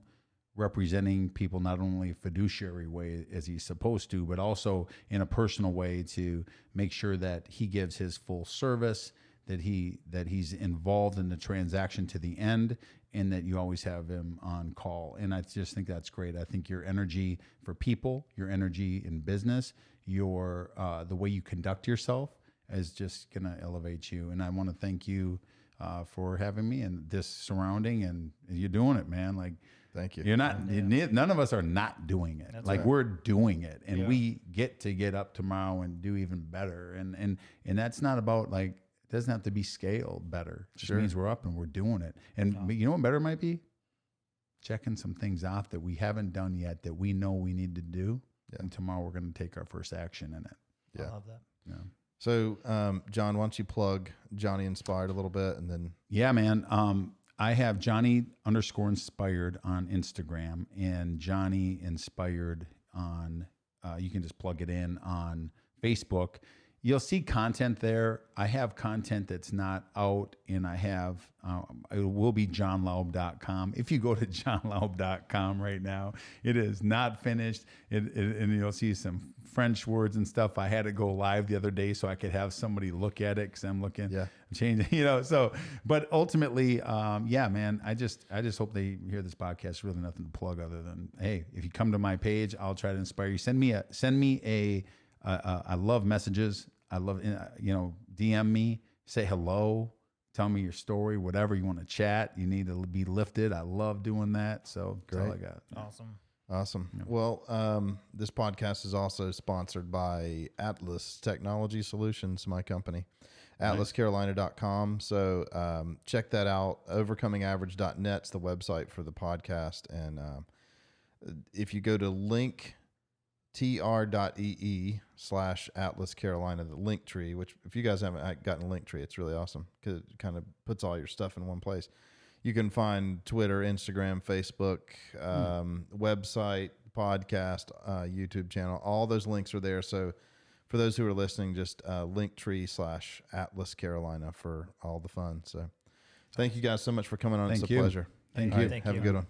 representing people not only a fiduciary way as he's supposed to, but also in a personal way to make sure that he gives his full service, that he's involved in the transaction to the end, and that you always have him on call. And I just think that's great. I think your energy for people, your energy in business, your the way you conduct yourself is just going to elevate you. And I want to thank you for having me in this surrounding, and you're doing it, man. Like, thank you. You're not. None of us are not doing it. That's like right. We're doing it, and we get to get up tomorrow and do even better. And that's not about like it doesn't have to be scaled better. It just means we're up and we're doing it. And you know what better might be? Checking some things off that we haven't done yet that we know we need to do. Yeah. And tomorrow we're going to take our first action in it. Yeah, I love that. Yeah. So, John, why don't you plug Johnny Inspired a little bit, and then man. I have Johnny_inspired on Instagram and Johnny Inspired on, you can just plug it in on Facebook. You'll see content there. I have content that's not out, and I have, it will be johnlaub.com. If you go to johnlaub.com right now, it is not finished. And you'll see some French words and stuff. I had to go live the other day so I could have somebody look at it because I'm looking, changing, so, but ultimately, man, I just hope they hear this podcast. Really nothing to plug other than, hey, if you come to my page, I'll try to inspire you. Send me a I love messages. I love, DM me, say hello, tell me your story, whatever you want to chat. You need to be lifted. I love doing that. So that's all I got. Awesome. Yeah. Well, this podcast is also sponsored by Atlas Technology Solutions, my company, atlascarolina.com. So check that out. Overcomingaverage.net's the website for the podcast. And if you go to link tr.ee/Atlas Carolina, the link tree, which if you guys haven't gotten a link tree, it's really awesome because it kind of puts all your stuff in one place. You can find Twitter, Instagram, Facebook, website, podcast, YouTube channel. All those links are there. So for those who are listening, just linktree/Atlas Carolina for all the fun. So thank you guys so much for coming on. It's a pleasure. Thank All you. right, Thank have you. a good one.